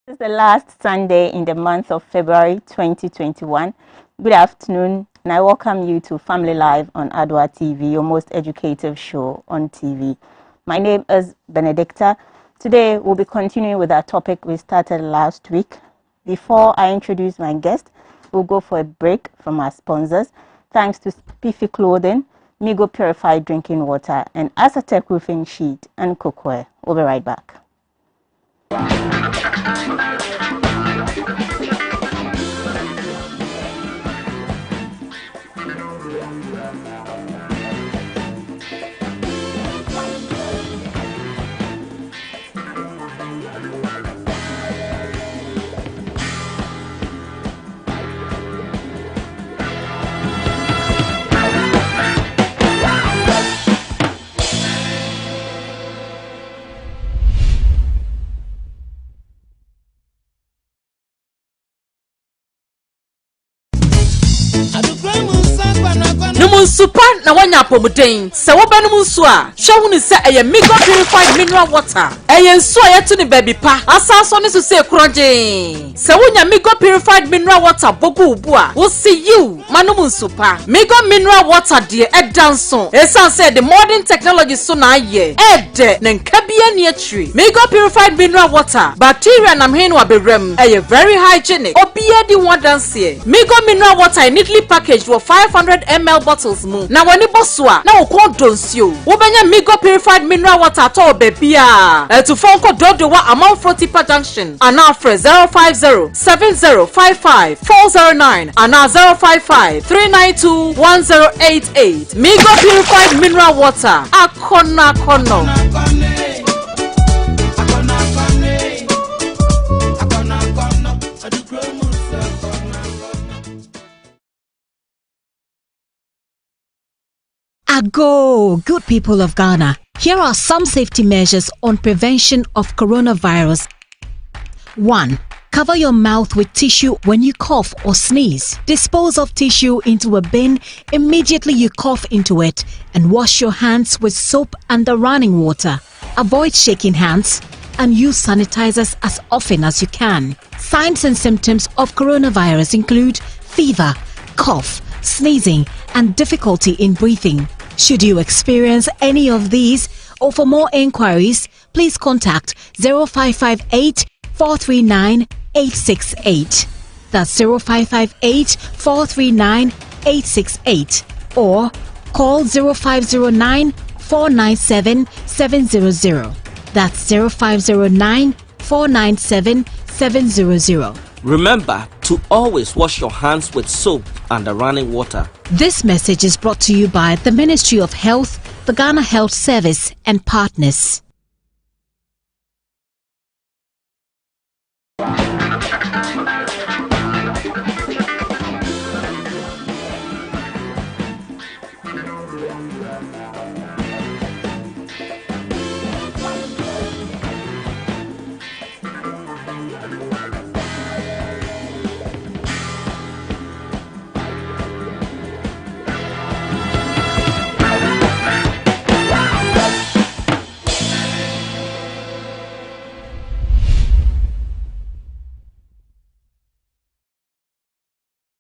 This is the last Sunday in the month of February 2021. Good afternoon, and I welcome you to Family Live on Adoatv, your most educative show on TV. My name is Benedicta. Today, we'll be continuing with our topic we started last week. Before I introduce my guest, we'll go for a break from our sponsors. Thanks to Spiffy Clothing, Migo Purified Drinking Water, and Asatec Roofing Sheet and Cookware. We'll be right back. Super na wanya pomuden se wo banum nso a hwe hu se eye Migo Purified Mineral Water eye nso a yeto ni baby pa asaso ne so se kroje se wonya Migo Purified Mineral Water bogu ubu a wo see you manum nso pa Migo Mineral Water de edanso esan say the modern technology so na aye ede na nkabia ne atri Migo Purified Mineral Water bacteria na mhen wa bewram eye very hygienic obia di one dance Migo Mineral Water neatly packaged for 500 ml bottles mu na wani bosua na okon donsio wo benya Migo Purified Mineral Water to bebia to phone call dodo wa amount for Tipa Junction and afre 050-7055-409 and 055-392-1088 Migo Purified Mineral Water akona kono. Ago, good people of Ghana. Here are some safety measures on prevention of coronavirus. 1. Cover your mouth with tissue when you cough or sneeze. Dispose of tissue into a bin immediately you cough into it and wash your hands with soap and the running water. Avoid shaking hands and use sanitizers as often as you can. Signs and symptoms of coronavirus include fever, cough, sneezing, and difficulty in breathing. Should you experience any of these, or for more inquiries, please contact 0558 439 868. That's 0558 439 868. Or call 0509 497 700. That's 0509 497 700. Remember to always wash your hands with soap and the running water. This message is brought to you by the Ministry of Health, the Ghana Health Service, and partners.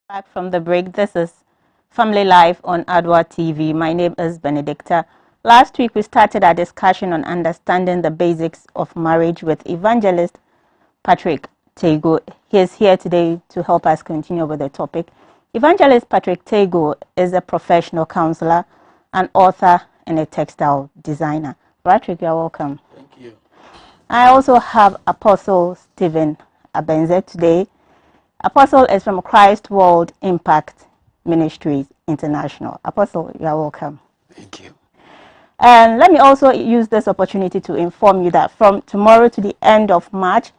Back from the break, this is Family Live on Adoatv. My name is Benedicta. Last week, we started our discussion on understanding the basics of marriage with evangelist Patrick Tego. He is here today to help us continue with the topic. Evangelist Patrick Tego is a professional counselor, an author, and a textile designer. Patrick, you're welcome. Thank you. I also have Apostle Stephen Abenze today. Apostle is from Christ World Impact Ministries International. Apostle, you are welcome. Thank you. And let me also use this opportunity to inform you that from tomorrow to the end of March,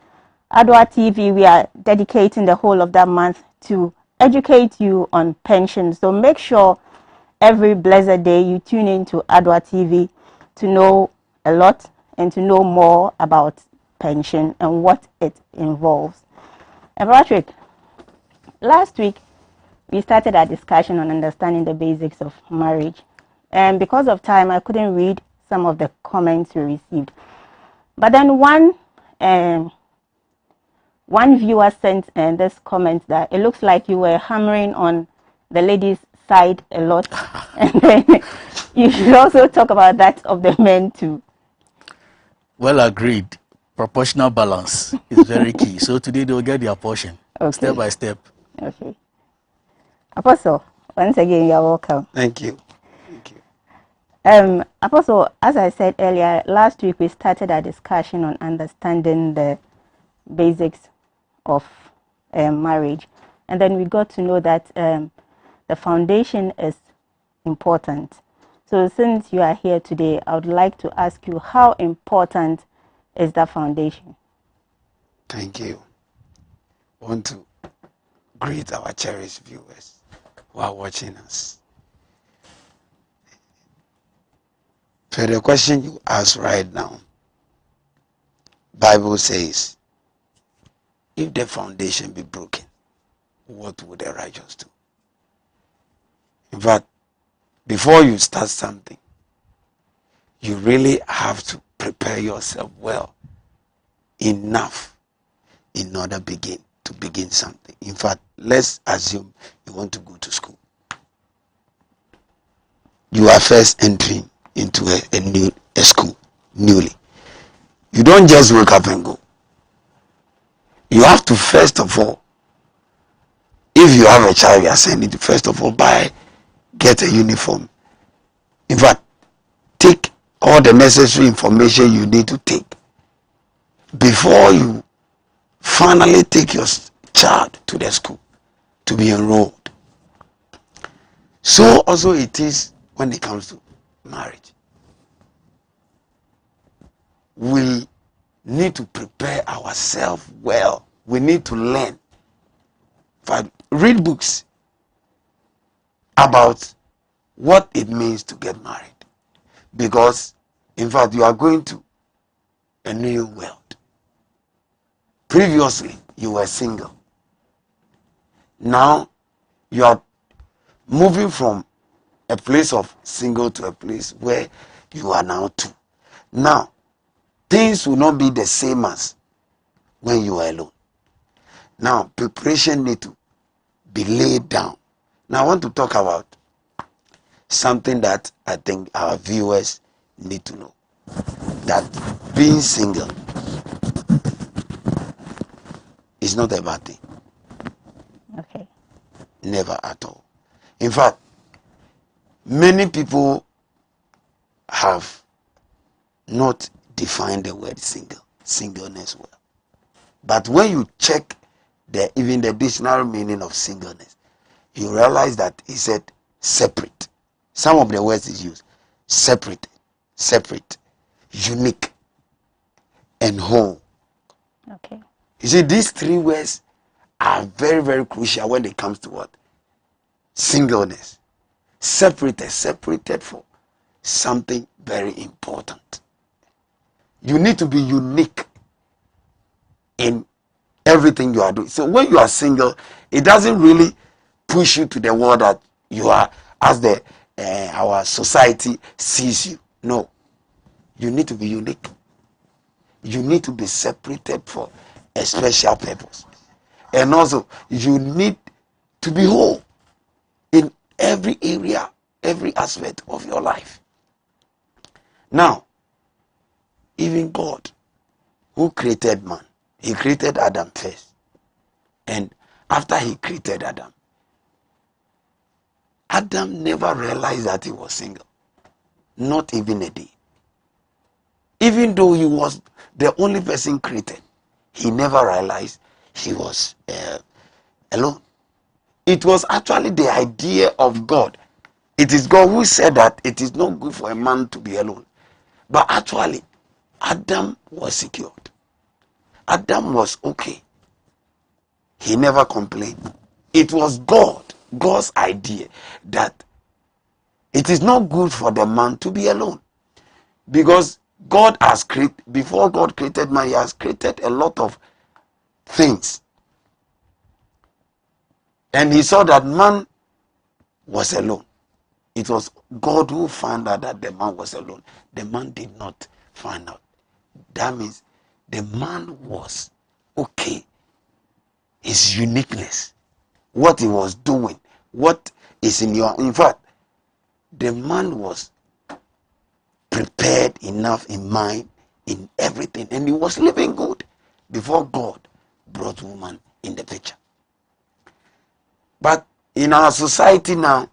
Adoatv, we are dedicating the whole of that month to educate you on pensions. So make sure every blessed day you tune in to Adoatv to know a lot and to know more about pension and what it involves. And Patrick, last week, we started our discussion on understanding the basics of marriage. And because of time, I couldn't read some of the comments we received. But then one one viewer sent this comment that it looks like you were hammering on the ladies' side a lot. And then you should also talk about that of the men too. Well agreed. Proportional balance is very key. So today they'll get their portion, step by step. Okay. Apostle, once again, you're welcome. Thank you. Apostle, as I said earlier, last week we started a discussion on understanding the basics of marriage. And then we got to know that the foundation is important. So since you are here today, I would like to ask you, how important is that foundation? Thank you. I want to greet our cherished viewers who are watching us. For the question you ask right now, Bible says, if the foundation be broken, what would the righteous do? In fact, before you start something, you really have to prepare yourself well enough in order to begin something. In fact, let's assume you want to go to school. You are first entering into a school newly. You don't just wake up and go. You have to, first of all, if you have a child you are sending to, first of all, get a uniform. In fact, take all the necessary information you need to take before you finally take your child to the school to be enrolled. So also it is when it comes to marriage. We need to prepare ourselves well. We need to learn. Read books about what it means to get married. Because, in fact, you are going to a new world. Previously, you were single. Now, you are moving from a place of single to a place where you are now two. Now, things will not be the same as when you are alone. Now, preparation need to be laid down. Now, I want to talk about something that I think our viewers need to know. That being single is not a bad thing. Okay. Never at all. In fact, many people have not defined the word singleness well. But when you check even the dictionary meaning of singleness, you realize that it said separate. Some of the words it used: separate, unique, and whole. Okay. You see, these three words are very, very crucial when it comes to what? Singleness. Separated for something very important. You need to be unique in everything you are doing. So when you are single, it doesn't really push you to the world that you are as our society sees you. No. You need to be unique. You need to be separated for a special purpose. And also, you need to be whole in every area, every aspect of your life. Now, even God, who created man, he created Adam first. And after he created Adam never realized that he was single. Not even a day. Even though he was the only person created, he never realized he was alone. It was actually the idea of God. It is God who said that it is not good for a man to be alone. But actually, Adam was secured. Adam was okay. He never complained. It was God's idea that it is not good for the man to be alone. Because God has created, before God created man, he has created a lot of things. And he saw that man was alone. It was God who found out that the man was alone. The man did not find out. That means the man was okay his uniqueness, what he was doing, what is in your. In fact, the man was prepared enough in mind, in everything, and he was living good before God brought woman in the picture. But in our society now,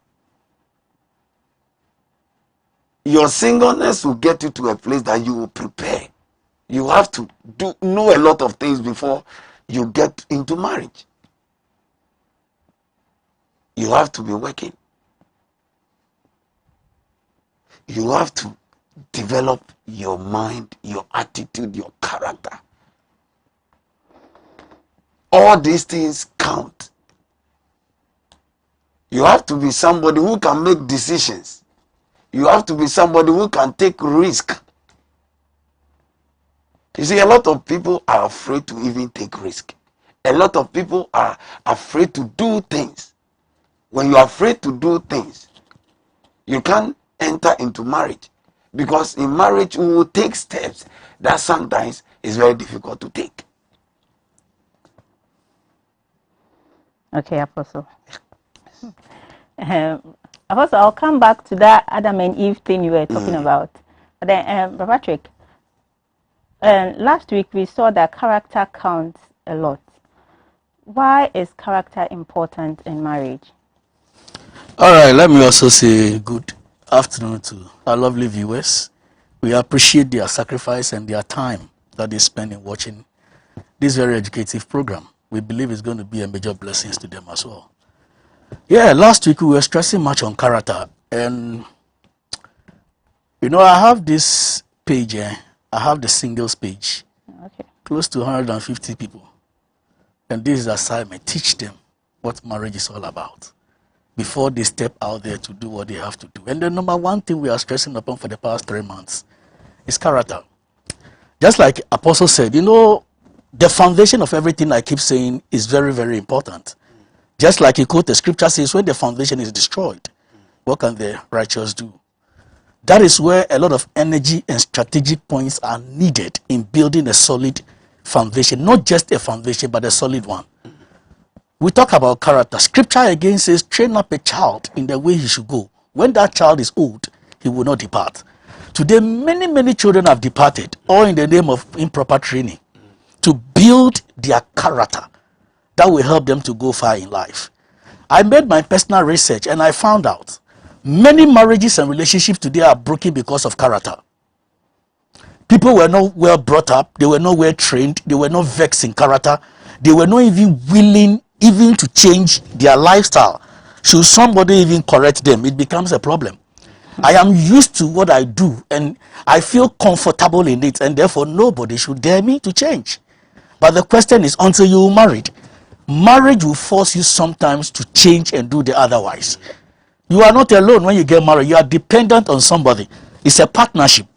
your singleness will get you to a place that you will prepare. You have to know a lot of things before you get into marriage. You have to be working. You have to develop your mind, your attitude, your character. All these things count. You have to be somebody who can make decisions. You have to be somebody who can take risk. You see, a lot of people are afraid to even take risk. A lot of people are afraid to do things. When you are afraid to do things, you can't enter into marriage. Because in marriage, we will take steps that sometimes is very difficult to take. Okay, Apostle. Apostle, I'll come back to that Adam and Eve thing you were talking about. But then, Patrick, last week we saw that character counts a lot. Why is character important in marriage? All right, let me also say good afternoon to our lovely viewers. We appreciate their sacrifice and their time that they spend in watching this very educative program. We believe it's going to be a major blessing to them as well. Yeah, last week we were stressing much on character, and you know, I have this page, I have the singles page, Okay. close to 150 people, and this is the assignment: teach them what marriage is all about before they step out there to do what they have to do. And the number one thing we are stressing upon for the past 3 months is character. Just like Apostle said, you know, the foundation of everything I keep saying is very, very important. Just like he quote the scripture says, when the foundation is destroyed, what can the righteous do? That is where a lot of energy and strategic points are needed in building a solid foundation. Not just a foundation, but a solid one. We talk about character. Scripture again says, train up a child in the way he should go. When that child is old, he will not depart. Today, many, many children have departed, all in the name of improper training, to build their character that will help them to go far in life. I made my personal research and I found out many marriages and relationships today are broken because of character. People were not well brought up, they were not well trained, they were not vexed in character, they were not even willing even to change their lifestyle. Should somebody even correct them, it becomes a problem. I am used to what I do and I feel comfortable in it, and therefore nobody should dare me to change. But the question is, until you married, marriage will force you sometimes to change and do the otherwise. You are not alone when you get married. You are dependent on somebody. It's a partnership.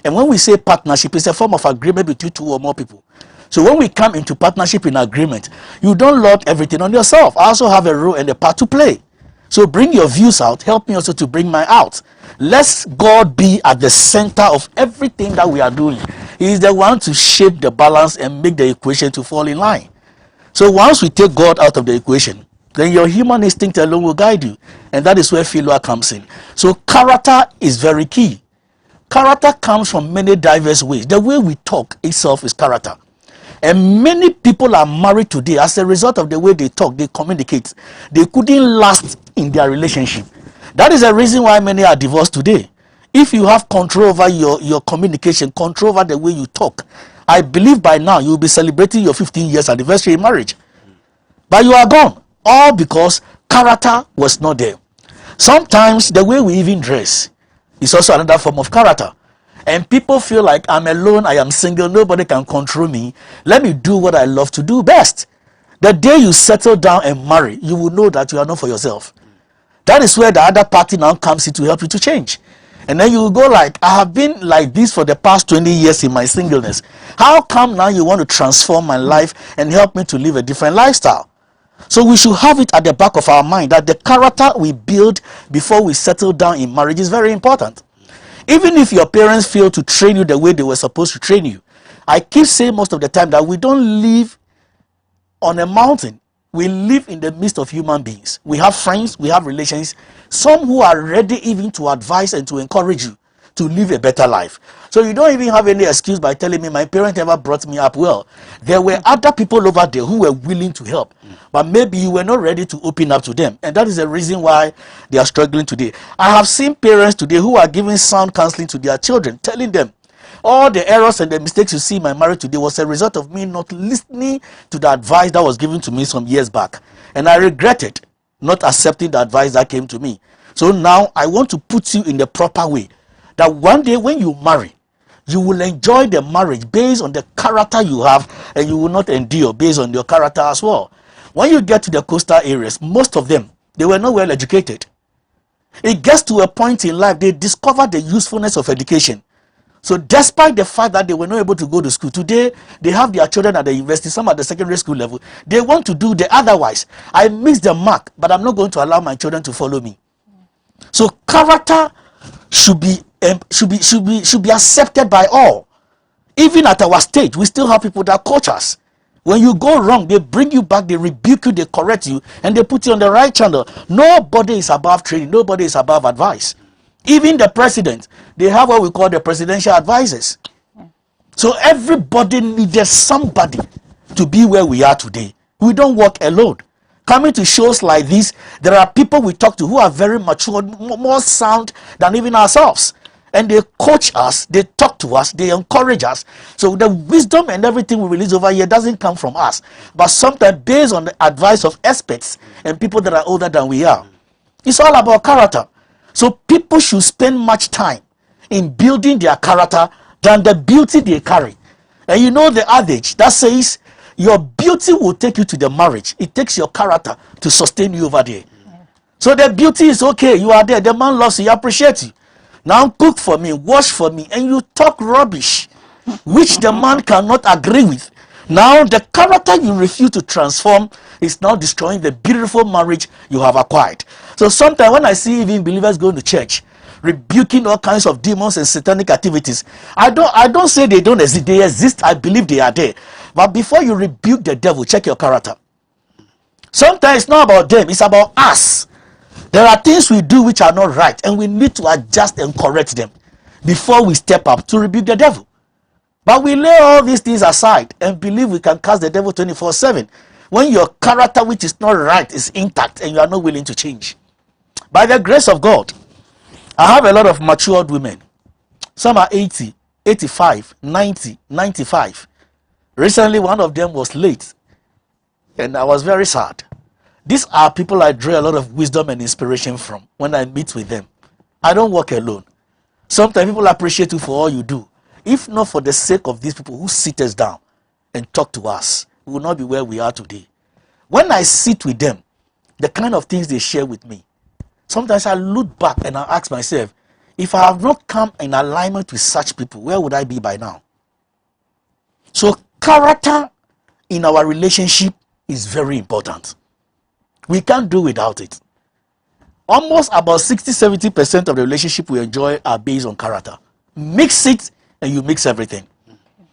And when we say partnership, it's a form of agreement between two or more people. So when we come into partnership in agreement, you don't load everything on yourself. I also have a role and a part to play. So bring your views out. Help me also to bring mine out. Let God be at the center of everything that we are doing. He is the one to shape the balance and make the equation to fall in line. So once we take God out of the equation, then your human instinct alone will guide you. And that is where failure comes in. So character is very key. Character comes from many diverse ways. The way we talk itself is character. And many people are married today as a result of the way they talk, they communicate. They couldn't last in their relationship. That is the reason why many are divorced today. If you have control over your communication, control over the way you talk, I believe by now you'll be celebrating your 15 years anniversary in marriage. But you are gone. All because character was not there. Sometimes the way we even dress is also another form of character. And people feel like I'm alone, I am single, nobody can control me. Let me do what I love to do best. The day you settle down and marry, you will know that you are not for yourself. That is where the other party now comes in to help you to change. And then you will go like, I have been like this for the past 20 years in my singleness. How come now you want to transform my life and help me to live a different lifestyle? So we should have it at the back of our mind that the character we build before we settle down in marriage is very important. Even if your parents fail to train you the way they were supposed to train you, I keep saying most of the time that we don't live on a mountain We live in the midst of human beings. We have friends, we have relations, some who are ready even to advise and to encourage you to live a better life. So you don't even have any excuse by telling me my parents never brought me up well. There were other people over there who were willing to help, but maybe you were not ready to open up to them. And that is the reason why they are struggling today. I have seen parents today who are giving sound counseling to their children, telling them, all the errors and the mistakes you see in my marriage today was a result of me not listening to the advice that was given to me some years back. And I regretted not accepting the advice that came to me. So now I want to put you in the proper way, that one day when you marry, you will enjoy the marriage based on the character you have, and you will not endure based on your character as well. When you get to the coastal areas, most of them, they were not well educated. It gets to a point in life, they discover the usefulness of education. So despite the fact that they were not able to go to school, today they have their children at the university, some at the secondary school level. They want to do the otherwise. I missed the mark, but I'm not going to allow my children to follow me. So character should be accepted by all. Even at our stage, we still have people that coach us. When you go wrong, they bring you back, they rebuke you, they correct you, and they put you on the right channel. Nobody is above training, nobody is above advice. Even the president, they have what we call the presidential advisors. So everybody needed somebody to be where we are today. We don't work alone. Coming to shows like this, there are people we talk to who are very mature, more sound than even ourselves. And they coach us, they talk to us, they encourage us. So the wisdom and everything we release over here doesn't come from us, but sometimes based on the advice of experts and people that are older than we are. It's all about character. So people should spend much time in building their character than the beauty they carry. And you know the adage that says your beauty will take you to the marriage. It takes your character to sustain you over there. So the beauty is okay, you are there, the man loves you, he appreciates you. Now cook for me, wash for me, and you talk rubbish, which the man cannot agree with. Now the character you refuse to transform is now destroying the beautiful marriage you have acquired. So sometimes when I see even believers going to church, rebuking all kinds of demons and satanic activities, I don't say they don't exist. They exist. I believe they are there. But before you rebuke the devil, check your character. Sometimes it's not about them, it's about us. There are things we do which are not right, and we need to adjust and correct them before we step up to rebuke the devil. But we lay all these things aside and believe we can cast the devil 24/7 when your character which is not right is intact and you are not willing to change. By the grace of God, I have a lot of matured women. Some are 80, 85, 90, 95. Recently, one of them was late, and I was very sad. These are people I draw a lot of wisdom and inspiration from when I meet with them. I don't work alone. Sometimes people appreciate you for all you do. If not for the sake of these people who sit us down and talk to us, we will not be where we are today. When I sit with them, the kind of things they share with me, sometimes I look back and I ask myself, if I have not come in alignment with such people, where would I be by now? So character in our relationship is very important. We can't do without it. Almost about 60-70% of the relationship we enjoy are based on character. Mix it and you mix everything.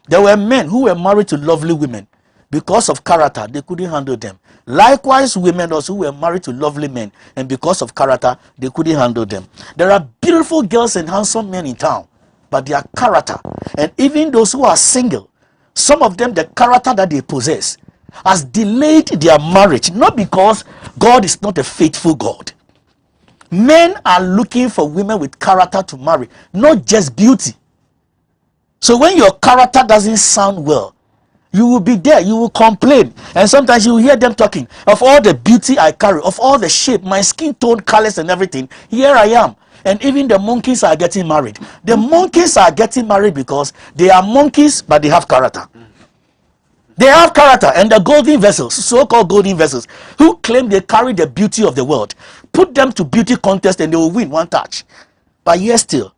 There were men who were married to lovely women. Because of character, they couldn't handle them. Likewise, women also who were married to lovely men, and because of character, they couldn't handle them. There are beautiful girls and handsome men in town, but their character, and even those who are single, some of them, the character that they possess has delayed their marriage, not because God is not a faithful God. Men are looking for women with character to marry, not just beauty. So when your character doesn't sound well, you will be there, you will complain, and sometimes you will hear them talking of all the beauty I carry, of all the shape, my skin tone, colors and everything. Here I am. And even the monkeys are getting married. The monkeys are getting married because they are monkeys, but they have character. They have character. And the golden vessels, so-called golden vessels, who claim they carry the beauty of the world, put them to beauty contest and they will win one touch. But yet still,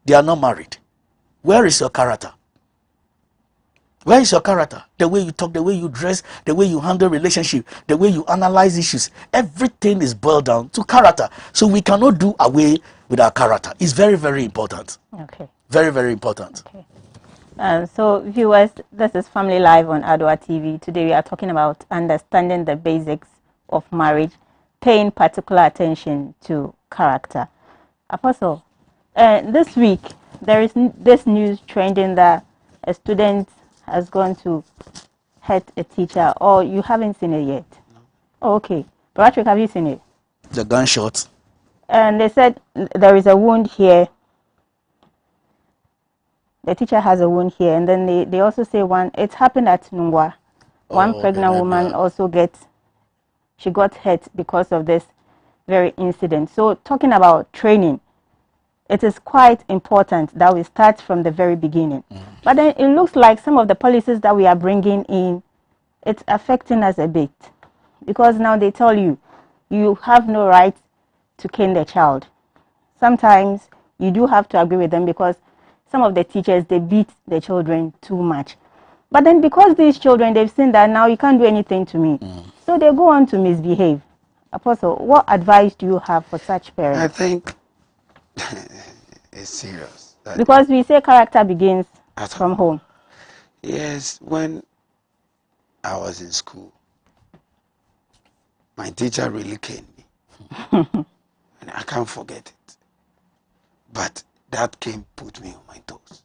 they are not married. Where is your character? Where is your character? The way you talk, the way you dress, the way you handle relationship, the way you analyze issues. Everything is boiled down to character. So we cannot do away with our character. It's very, very important. Okay. Very, very important. Okay. So viewers, this is Family Live on Adoatv. Today we are talking about understanding the basics of marriage, paying particular attention to character. Apostle, this week there is this news trending that a student has gone to hurt a teacher, or you haven't seen it yet? No. Oh, okay. Patrick, have you seen it? The gunshot. And they said there is a wound here. The teacher has a wound here, and then they also say it happened at Nungwa. One pregnant woman also she got hurt because of this very incident. So talking about training, it is quite important that we start from the very beginning. But then it looks like some of the policies that we are bringing in, it's affecting us a bit. Because now they tell you, you have no right to cane the child. Sometimes you do have to agree with them because some of the teachers, they beat the children too much. But then because these children, they've seen that now you can't do anything to me. So they go on to misbehave. Apostle, what advice do you have for such parents? I think it's serious. Because we say character begins from home. Yes, when I was in school, my teacher really caned me. And I can't forget it. But that cane put me on my toes.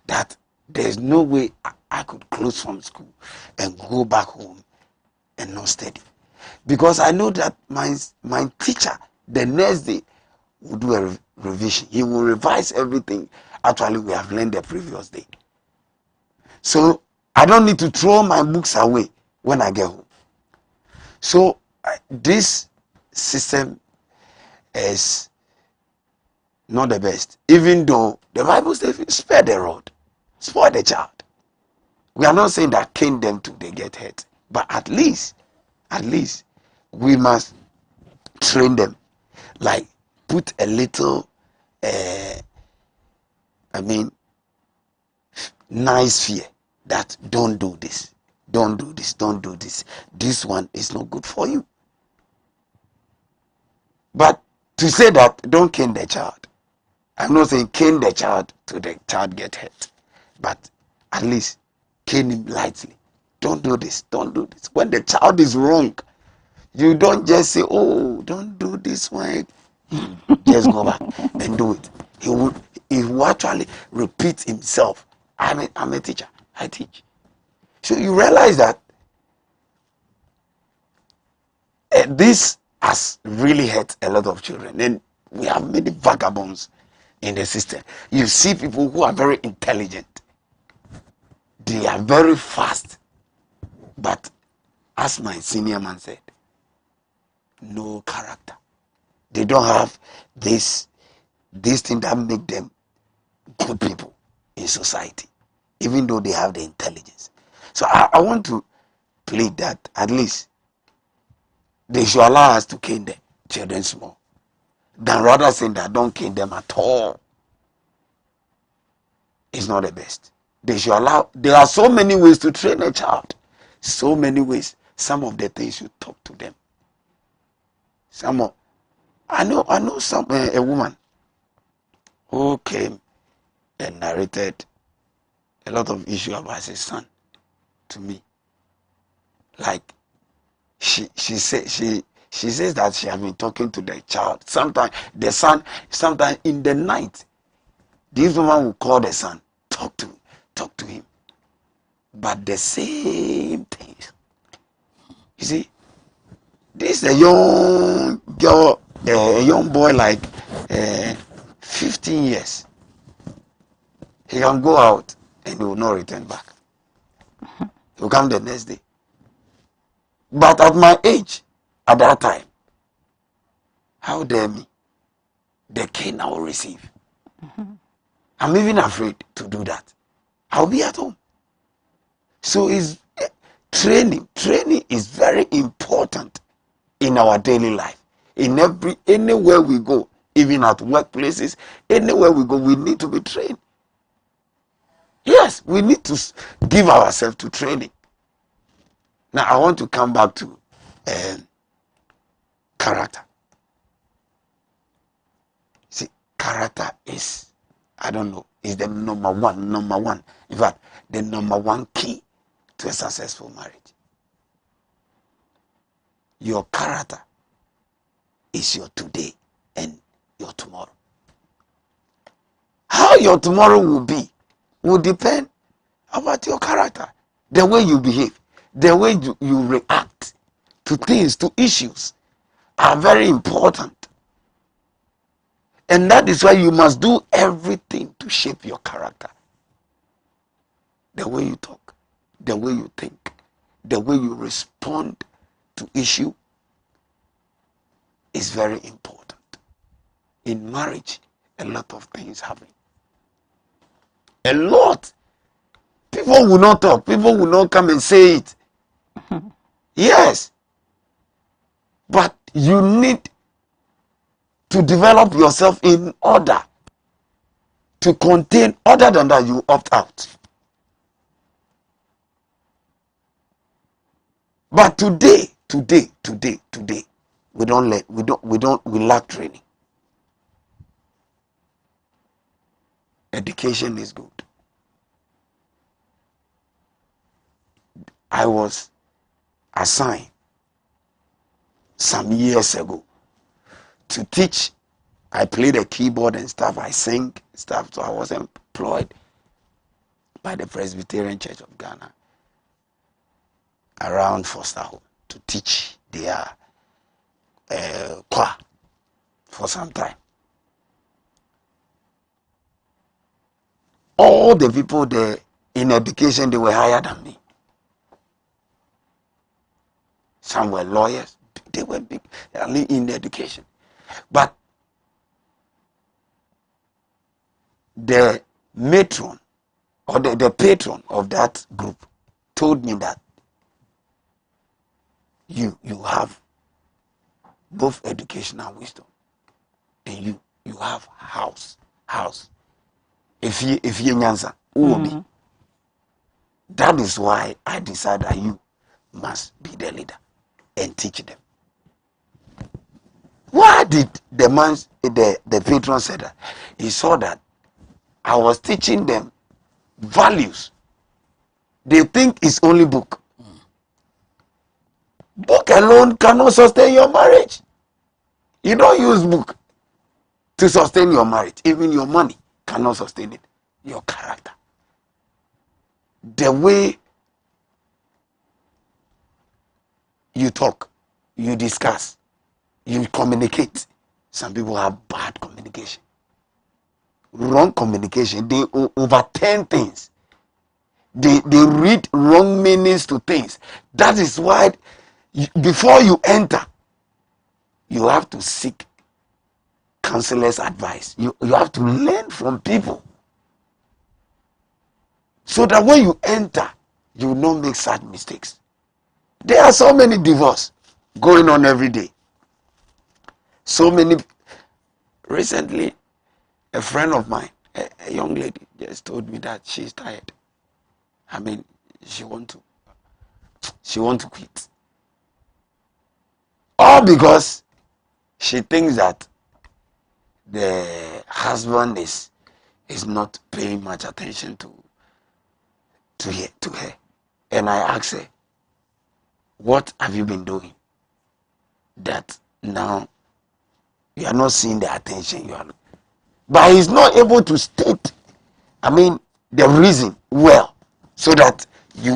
That there's no way I could close from school and go back home and not study. Because I know that my teacher, the next day, will do a revision. He will revise everything actually we have learned the previous day. So I don't need to throw my books away when I get home. So this system is not the best, even though the Bible says spare the rod, spoil the child. We are not saying that cane them till they get hurt, but at least we must train them, like put a little nice fear that don't do this, this one is not good for you. But to say that don't cane the child, I'm not saying cane the child till the child get hurt, but at least cane him lightly. Don't do this. When the child is wrong, you don't just say, oh, don't do this one. Just go back and do it. He will actually repeat himself. I'm a teacher. I teach. So you realize that this has really hurt a lot of children. And we have many vagabonds in the system. You see people who are very intelligent. They are very fast. But as my senior man said, no character. They don't have this thing that make them good people in society, even though they have the intelligence. So I want to plead that at least they should allow us to cane the children small, than rather saying that don't cane them at all. It's not the best. They should allow. There are so many ways to train a child. So many ways. Some of the things you talk to them. I know a woman who came and narrated a lot of issues about his son to me. Like she says that she has been talking to the child. Sometimes the son, sometimes in the night, this woman will call the son, talk to him. But the same things. You see, this is a young girl, a young boy like 15 years. He can go out and he will not return back. He will come the next day. But at my age, at that time, how dare me? The cane I will receive. I'm even afraid to do that. I'll be at home. So it's training. Training is very important in our daily life. Anywhere we go, even at workplaces, anywhere we go, we need to be trained. Yes, we need to give ourselves to training. Now, I want to come back to character. See, character is, I don't know, is the number one. In fact, the number one key to a successful marriage. Your character is your today and your tomorrow. How your tomorrow will be will depend about your character. The way you behave, the way you react to things, to issues are very important. And that is why you must do everything to shape your character. The way you talk, the way you think, the way you respond to issue is very important. In marriage, a lot of things happen. A lot. People will not talk. People will not come and say it. Yes. But you need to develop yourself in order to contain. Other than that, you opt out. But today, we lack training. Education is good. I was assigned some years ago to teach. I played the keyboard and stuff. I sing stuff. So I was employed by the Presbyterian Church of Ghana around Foster Home to teach their choir for some time. All the people there in education, they were higher than me. Some were lawyers. They were big in education. But the matron or the patron of that group told me that you have both education and wisdom, and you have house. If you answer, that is why I decided that you must be the leader and teach them. Why did the patron say that? He saw that I was teaching them values. They think it's only book. Book alone cannot sustain your marriage. You don't use book to sustain your marriage. Even your money cannot sustain it. Your character. The way you talk, you discuss, you communicate. Some people have bad communication. Wrong communication. They overturn things. They read wrong meanings to things. That is why before you enter, you have to seek counselor's advice. You have to learn from people. So that when you enter, you will not make such mistakes. There are so many divorces going on every day. So many. Recently, a friend of mine, a young lady, just told me that she's tired. I mean, she want to quit. All because she thinks that the husband is not paying much attention to her. And I asked her, what have you been doing that now you are not seeing the attention you are? But he's not able to state, the reason well, so that we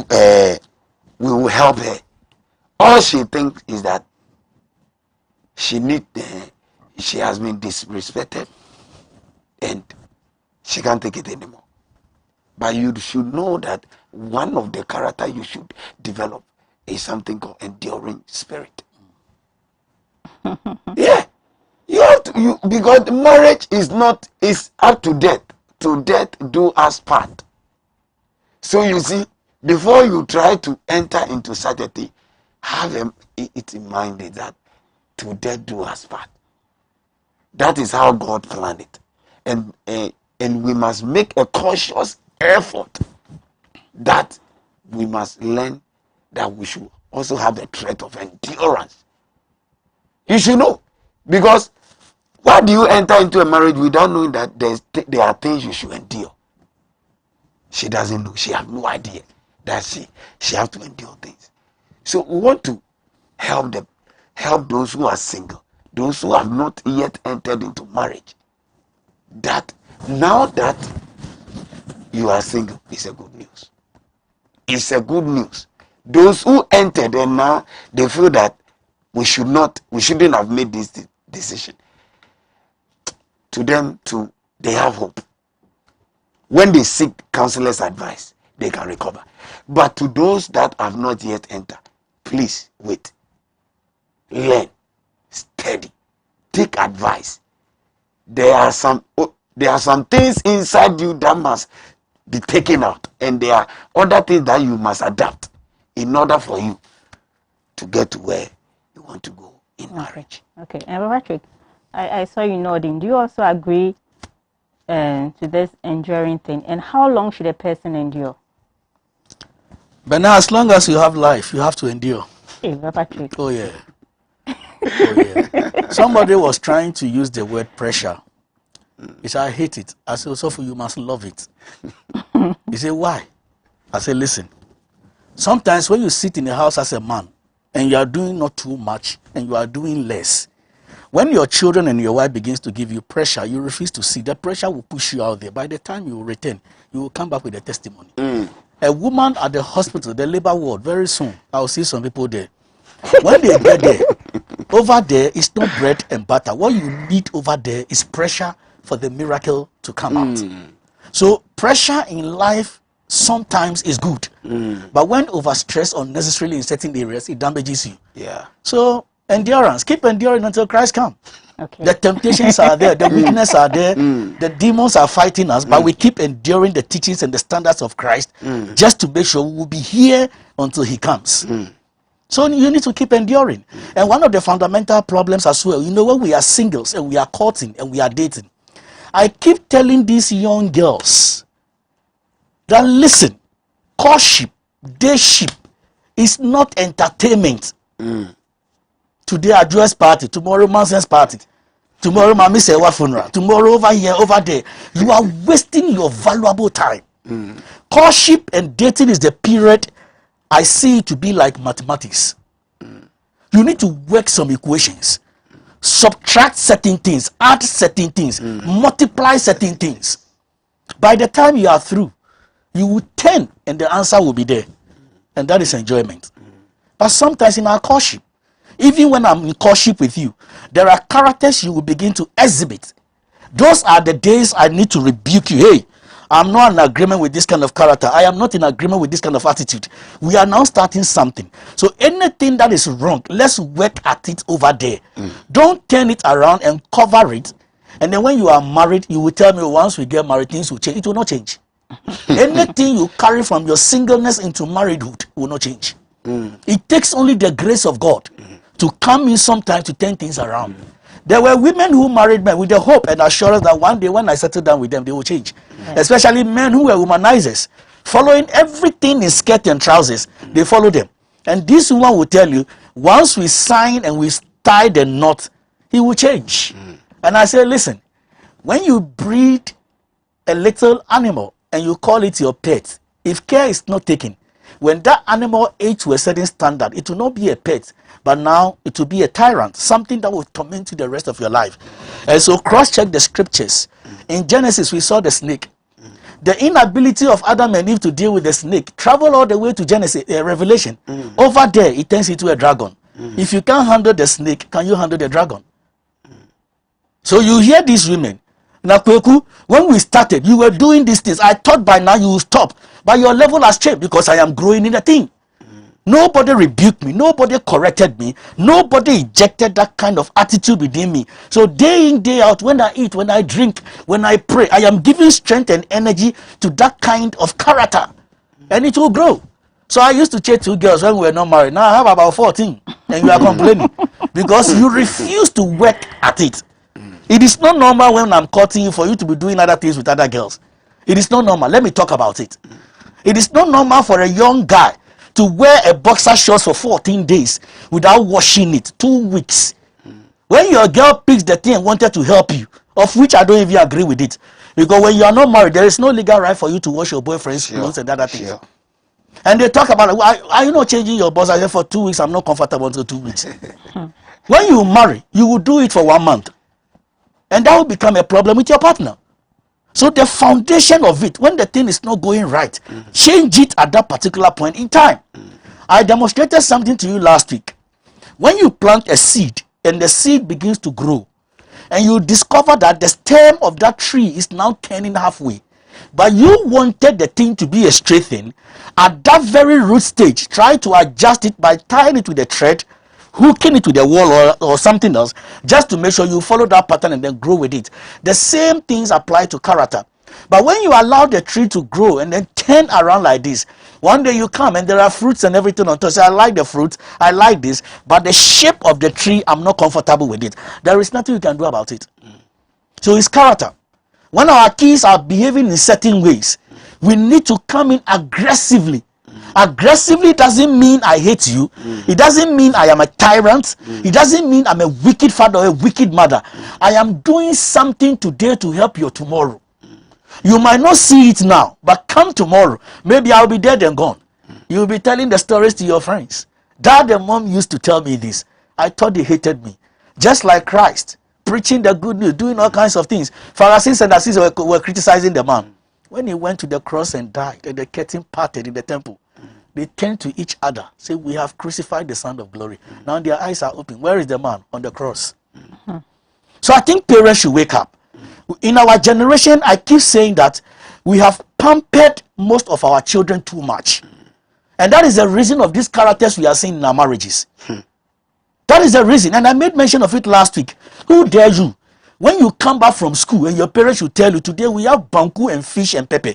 will help her. All she thinks is that she has been disrespected and she can't take it anymore. But you should know that one of the character you should develop is something called enduring spirit. Yeah. You have to, because marriage is up to death. To death do us part. So you see, before you try to enter into such a thing, have it in mind that to death do us part. That is how God planned it. And we must make a conscious effort that we must learn that we should also have a trait of endurance. You should know. Because why do you enter into a marriage without knowing that there are things you should endure? She doesn't know. She has no idea that she has to endure things. So we want to help those who are single, those who have not yet entered into marriage. That now that you are single is a good news. It's a good news. Those who entered and now they feel that we shouldn't have made this decision. To them too, they have hope. When they seek counselor's advice, they can recover. But to those that have not yet entered, please wait. Learn, study, take advice. There are some things inside you that must be taken out, and there are other things that you must adapt in order for you to get to where you want to go in marriage. Okay. And Patrick, I saw you nodding. Do you also agree to this enduring thing? And how long should a person endure? But now, as long as you have life, you have to endure. Hey, Patrick. Oh yeah. Oh yeah. Somebody was trying to use the word pressure. He said, I hate it. I said, so for you must love it. He said, why? I said, listen. Sometimes when you sit in a house as a man and you are doing not too much and you are doing less, when your children and your wife begins to give you pressure, you refuse to see. The pressure will push you out there. By the time you return, you will come back with a testimony. A woman at the hospital, the labor ward, very soon, I'll see some people there. When they get there, over there is not bread and butter. What you need over there is pressure for the miracle to come out. So pressure in life sometimes is good. But when overstressed unnecessarily in certain areas, it damages you. Yeah. So endurance, keep enduring until Christ comes. Okay. The temptations are there, the weaknesses are there, the demons are fighting us, but we keep enduring the teachings and the standards of Christ just to make sure we will be here until he comes. So you need to keep enduring. And one of the fundamental problems as well, you know, when we are singles and we are courting and we are dating, I keep telling these young girls that listen, courtship, dateship is not entertainment. Today a Joyce party, tomorrow Manson's party, tomorrow Mami Sewa funeral, tomorrow over here, over there. You are wasting your valuable time. Courtship and dating is the period I see it to be like mathematics. You need to work some equations, subtract certain things, add certain things, multiply certain things. By the time you are through, you will turn and the answer will be there. And that is enjoyment. But sometimes in our courtship, even when I'm in courtship with you, there are characters you will begin to exhibit. Those are the days I need to rebuke you. Hey, I'm not in agreement with this kind of character. I am not in agreement with this kind of attitude. We are now starting something. So anything that is wrong, let's work at it over there. Don't turn it around and cover it. And then when you are married, you will tell me once we get married, things will change. It will not change. Anything you carry from your singleness into marriedhood will not change. It takes only the grace of God to come in sometime to turn things around. There were women who married men with the hope and assurance that one day when I settle down with them, they will change. Especially men who were womanizers, following everything in skirt and trousers, they follow them. And this woman will tell you, once we sign and we tie the knot, he will change. And I say, listen, when you breed a little animal and you call it your pet, if care is not taken, when that animal age to a certain standard, it will not be a pet, but now it will be a tyrant, something that will torment you the rest of your life. And so cross-check the scriptures. In Genesis, we saw the snake. The inability of Adam and Eve to deal with the snake travel all the way to Genesis, Revelation. Over there, it turns into a dragon. If you can't handle the snake, can you handle the dragon? So you hear these women. Now, Kweku, when we started, you were doing these things. I thought by now you would stop. But your level has changed because I am growing in the thing. Nobody rebuked me. Nobody corrected me. Nobody ejected that kind of attitude within me. So day in, day out, when I eat, when I drink, when I pray, I am giving strength and energy to that kind of character. And it will grow. So I used to chase 2 girls when we were not married. Now I have about 14. And you are complaining. Because you refuse to work at it. It is not normal when I'm courting you for you to be doing other things with other girls. It is not normal. Let me talk about it. It is not normal for a young guy to wear a boxer shorts for 14 days without washing it. 2 weeks. When your girl picks the thing and wanted to help you, of which I don't even agree with it, Because when you are not married, there is no legal right for you to wash your boyfriend's clothes and other things. Sure. And they talk about, are you not changing your boss? I said, for 2 weeks, I'm not comfortable until 2 weeks. When you marry, you will do it for 1 month. And that will become a problem with your partner. So the foundation of it, when the thing is not going right, change it at that particular point in time. I demonstrated something to you last week. When you plant a seed and the seed begins to grow, and you discover that the stem of that tree is now turning halfway, but you wanted the thing to be a straight thing, at that very root stage, try to adjust it by tying it with a thread, hooking it to the wall or something else, just to make sure you follow that pattern and then grow with it. The same things apply to character. But when you allow the tree to grow and then turn around like this, one day you come and there are fruits and everything on top. Say, I like the fruits, I like this, but the shape of the tree, I'm not comfortable with it. There is nothing you can do about it. So it's character. When our kids are behaving in certain ways, we need to come in aggressively. Aggressively doesn't mean I hate you. It doesn't mean I am a tyrant. It doesn't mean I'm a wicked father or a wicked mother. I am doing something today to help your tomorrow. You might not see it now, but come tomorrow. Maybe I'll be dead and gone. You'll be telling the stories to your friends. Dad and mom used to tell me this. I thought they hated me. Just like Christ, preaching the good news, doing all kinds of things. Pharisees and Sadducees were criticizing the man. When he went to the cross and died, and the curtain parted in the temple, they turned to each other, say, we have crucified the Son of Glory. Now their eyes are open. Where is the man? On the cross. So I think parents should wake up. In our generation, I keep saying that we have pampered most of our children too much. And that is the reason of these characters we are seeing in our marriages. That is the reason. And I made mention of it last week. Who dare you? When you come back from school and your parents will tell you, today we have banku and fish and pepper.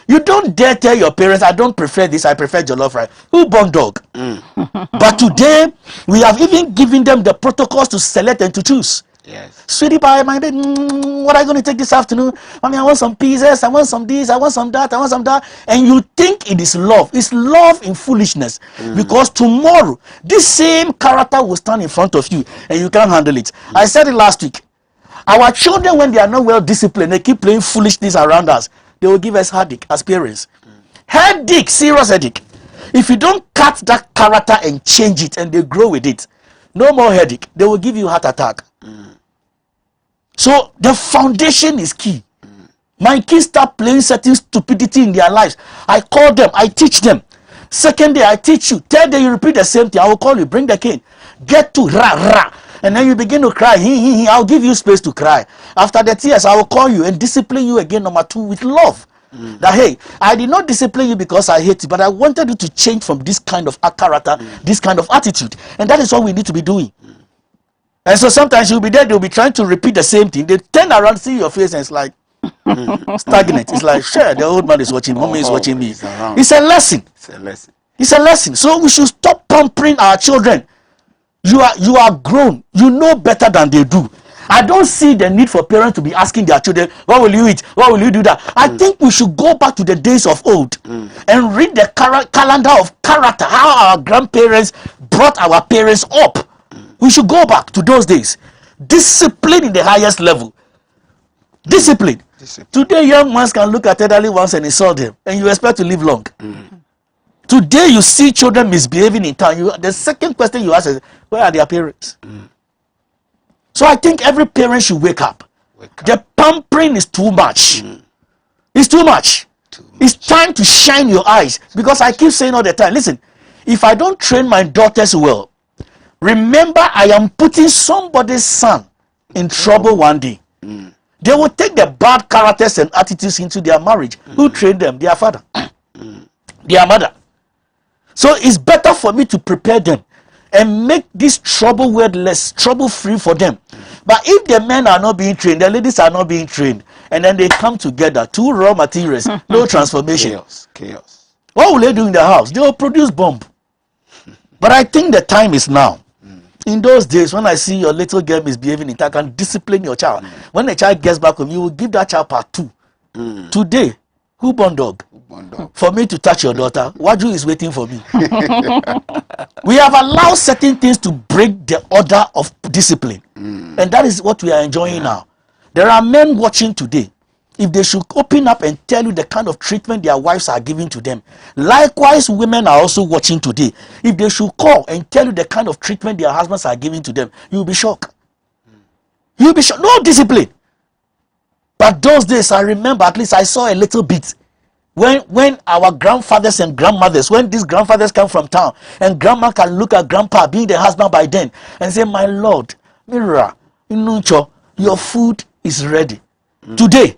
You don't dare tell your parents, I don't prefer this, I prefer jollof rice. Who born dog? But today, we have even given them the protocols to select and to choose. Yes. Sweetie pie, my baby, what are you going to take this afternoon? Mommy, I want some pizzas, I want some this, I want some that, I want some that. And you think it is love. It's love in foolishness. Because tomorrow, this same character will stand in front of you and you can't handle it. I said it last week. Our children, when they are not well disciplined, they keep playing foolishness around us. They will give us headache as parents. Headache, serious headache. If you don't cut that character and change it and they grow with it, no more headache. They will give you heart attack. So the foundation is key. My kids start playing certain stupidity in their lives. I call them, I teach them. Second day, I teach you. Third day, you repeat the same thing. I will call you, bring the cane. Get to rah, rah. And then you begin to cry. I'll give you space to cry. After the tears, I will call you and discipline you again, number 2, with love. That, hey, I did not discipline you because I hate you, but I wanted you to change from this kind of character, this kind of attitude. And that is what we need to be doing. And so sometimes you'll be there, they'll be trying to repeat the same thing. They turn around, see your face, and it's like stagnant. It's like, sure, the old man is watching, mommy is watching me. It's a lesson. It's a lesson. It's a lesson. So we should stop pampering our children. You are grown. You know better than they do. I don't see the need for parents to be asking their children, what will you eat? What will you do that? I think we should go back to the days of old and read the calendar of character, how our grandparents brought our parents up. We should go back to those days. Discipline in the highest level. Discipline. Today, young ones can look at elderly ones and insult them, and you expect to live long. Today, you see children misbehaving in town. The second question you ask is, where are their parents? So I think every parent should wake up. The pampering is too much. It's too much. It's time to shine your eyes. Because I keep saying all the time, listen, if I don't train my daughters well, remember I am putting somebody's son in trouble one day. They will take the bad characters and attitudes into their marriage. Who trained them? Their father. Their mother. So it's better for me to prepare them and make this trouble word less trouble-free for them. But if the men are not being trained, the ladies are not being trained, and then they come together, 2 raw materials, no transformation. Chaos. What will they do in the house? They will produce bomb. But I think the time is now. In those days, when I see your little girl misbehaving, I can discipline your child. When the child gets back home, you will give that child part 2. Today, who born dog? For me to touch your daughter, Waju is waiting for me. We have allowed certain things to break the order of discipline. And that is what we are enjoying now. There are men watching today. if they should open up and tell you the kind of treatment their wives are giving to them. Likewise, women are also watching today. If they should call and tell you the kind of treatment their husbands are giving to them, you'll be shocked. You'll be shocked. No discipline. But those days, I remember, at least I saw a little bit. When our grandfathers and grandmothers, when these grandfathers come from town, and grandma can look at grandpa being the husband by then and say, my lord, Mira, your food is ready. Today,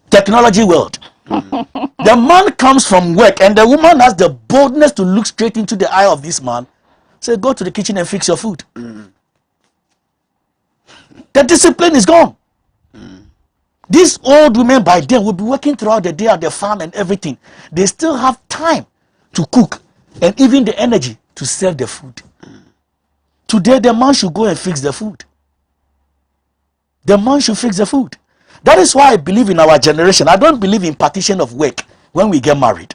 technology world. The man comes from work and the woman has the boldness to look straight into the eye of this man. Say, go to the kitchen and fix your food. The discipline is gone. These old women by then will be working throughout the day at the farm and everything. They still have time to cook and even the energy to serve the food. Today, the man should go and fix the food. The man should fix the food. That is why I believe in our generation. I don't believe in partition of work when we get married.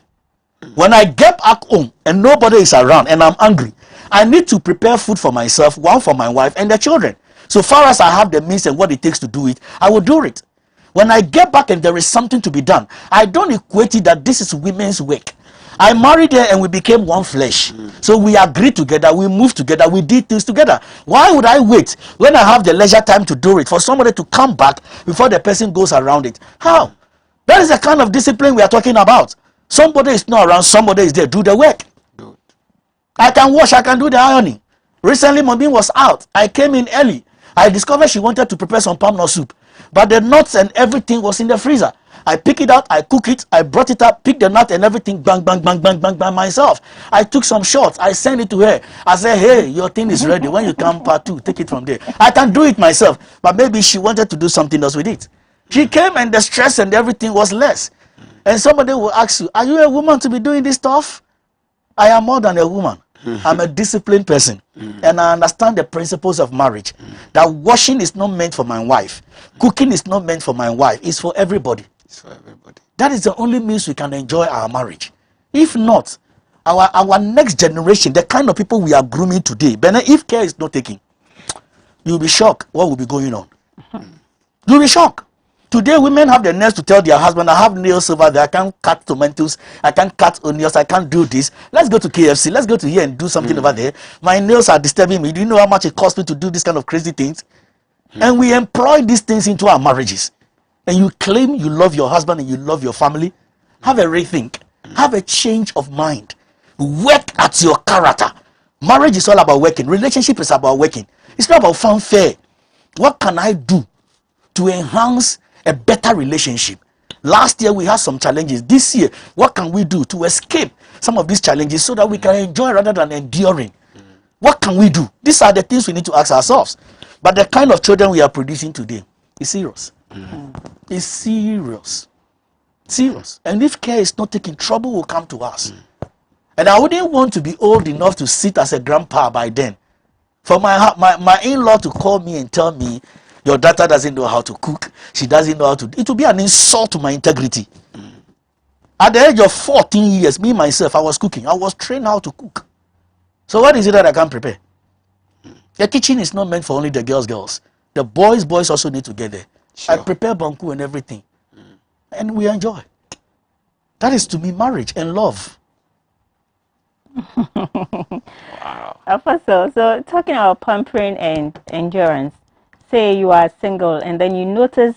When I get back home and nobody is around and I'm angry, I need to prepare food for myself, one for my wife and the children. So far as I have the means and what it takes to do it, I will do it. When I get back and there is something to be done, I don't equate it that this is women's work. I married her and we became one flesh. So we agreed together, we moved together, we did things together. Why would I wait when I have the leisure time to do it for somebody to come back before the person goes around it? How? That is the kind of discipline we are talking about. Somebody is not around, somebody is there. Do the work. Good. I can wash, I can do the ironing. Recently, Mobin was out. I came in early. I discovered she wanted to prepare some palm nut soup. But the nuts and everything was in the freezer. I pick it out, I cook it, I brought it up, pick the nut and everything, bang, bang, bang, bang, bang, bang, myself. I took some shots, I sent it to her. I said, hey, your thing is ready. When you come part 2, take it from there. I can do it myself, but maybe she wanted to do something else with it. She came and the stress and everything was less. And somebody will ask you, are you a woman to be doing this stuff? I am more than a woman. I'm a disciplined person. And I understand the principles of marriage. That washing is not meant for my wife. Cooking is not meant for my wife. It's for everybody. It's for everybody. That is the only means we can enjoy our marriage. If not, our next generation, the kind of people we are grooming today, but if care is not taken, you'll be shocked what will be going on. You'll be shocked. Today, women have the nerve to tell their husband, I have nails over there, I can't cut tomatoes, I can't cut onions, I can't do this. Let's go to KFC, let's go to here and do something over there. My nails are disturbing me. Do you know how much it costs me to do this kind of crazy things? And we employ these things into our marriages. And you claim you love your husband and you love your family. Have a rethink. Have a change of mind. Work at your character. Marriage is all about working. Relationship is about working. It's not about fanfare. What can I do to enhance a better relationship? Last year we had some challenges. This year, what can we do to escape some of these challenges so that we can enjoy rather than enduring? What can we do? These are the things we need to ask ourselves. But the kind of children we are producing today is serious. It's serious. Serious. And if care is not taken, trouble will come to us. And I wouldn't want to be old enough to sit as a grandpa by then. For my in-law to call me and tell me, your daughter doesn't know how to cook, she doesn't know how to... It will be an insult to my integrity. At the age of 14 years, me myself, I was cooking. I was trained how to cook. So what is it that I can prepare? The kitchen is not meant for only the girls. The boys also need to get there. Sure. I prepare banku and everything. And we enjoy. That is to me marriage and love. Wow. Apostle, so talking about pampering and endurance, say you are single and then you notice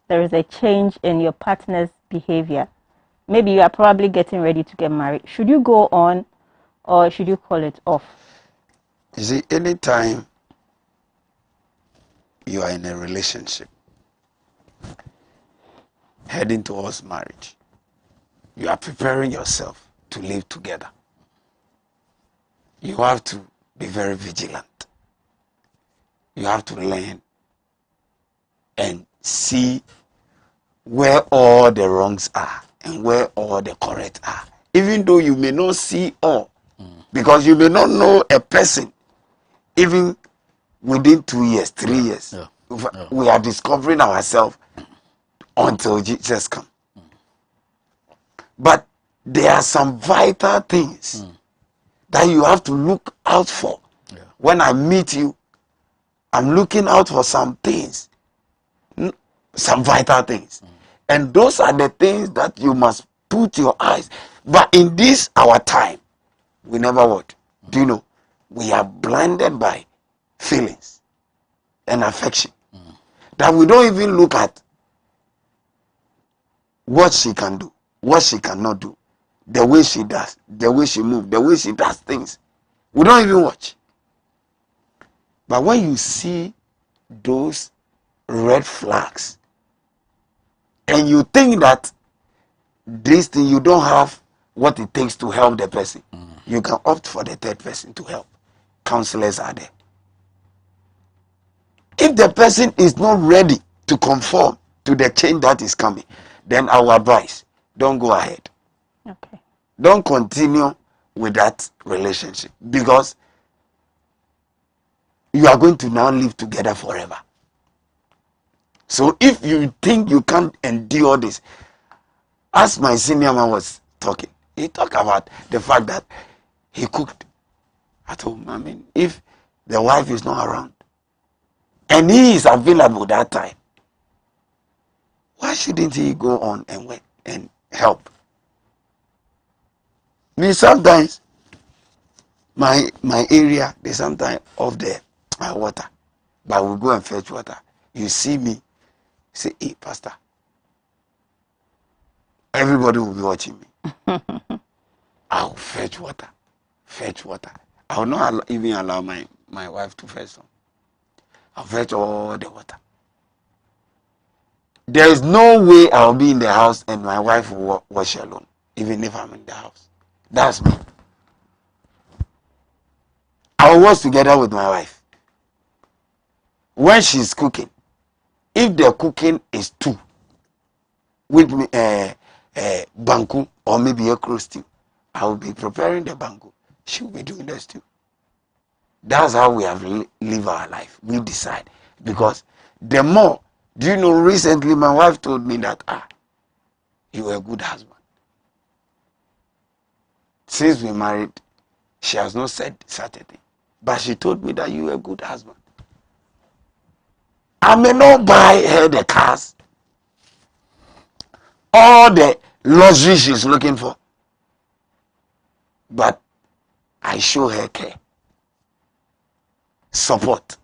there is a change in your partner's behavior. Maybe you are probably getting ready to get married. Should you go on or should you call it off? You see, anytime you are in a relationship heading towards marriage, you are preparing yourself to live together. You have to be very vigilant. You have to learn and see where all the wrongs are and where all the correct are. Even though you may not see all, because you may not know a person even within 2 years, 3 years. We are discovering ourselves until Jesus comes. But there are some vital things that you have to look out for. When I meet you, I'm looking out for some things, some vital things. And those are the things that you must put your eyes. But in this our time, we never what? Do you know? We are blinded by feelings and affection. That we don't even look at what she can do, what she cannot do, the way she does, the way she moves, the way she does things. We don't even watch. But when you see those red flags and you think that this thing, you don't have what it takes to help the person, you can opt for the third person to help. Counselors are there. If the person is not ready to conform to the change that is coming, then our advice, don't go ahead. Okay. Don't continue with that relationship, because you are going to now live together forever. So if you think you can't endure this, as my senior man was talking, he talked about the fact that he cooked at home. I mean, if the wife is not around and he is available that time, why shouldn't he go on and work and help? Me sometimes my area, they sometimes off the water, but we go and fetch water. You see me say, "Hey, Pastor," everybody will be watching me. I'll fetch water, fetch water. I will not even allow my wife to fetch some. I'll fetch all the water. There is no way I'll be in the house and my wife will wash alone, even if I'm in the house. That's me. I will wash together with my wife. When she's cooking, if the cooking is two, with me, banku or maybe a crow stew, I will be preparing the banku. She will be doing the stew. That's how we have live our life. We decide, because the more, do you know, recently my wife told me that you are a good husband. Since we married, she has not said such a thing, but she told me that you are a good husband. I may not buy her the cars, all the luxury she's looking for, but I show her care, support.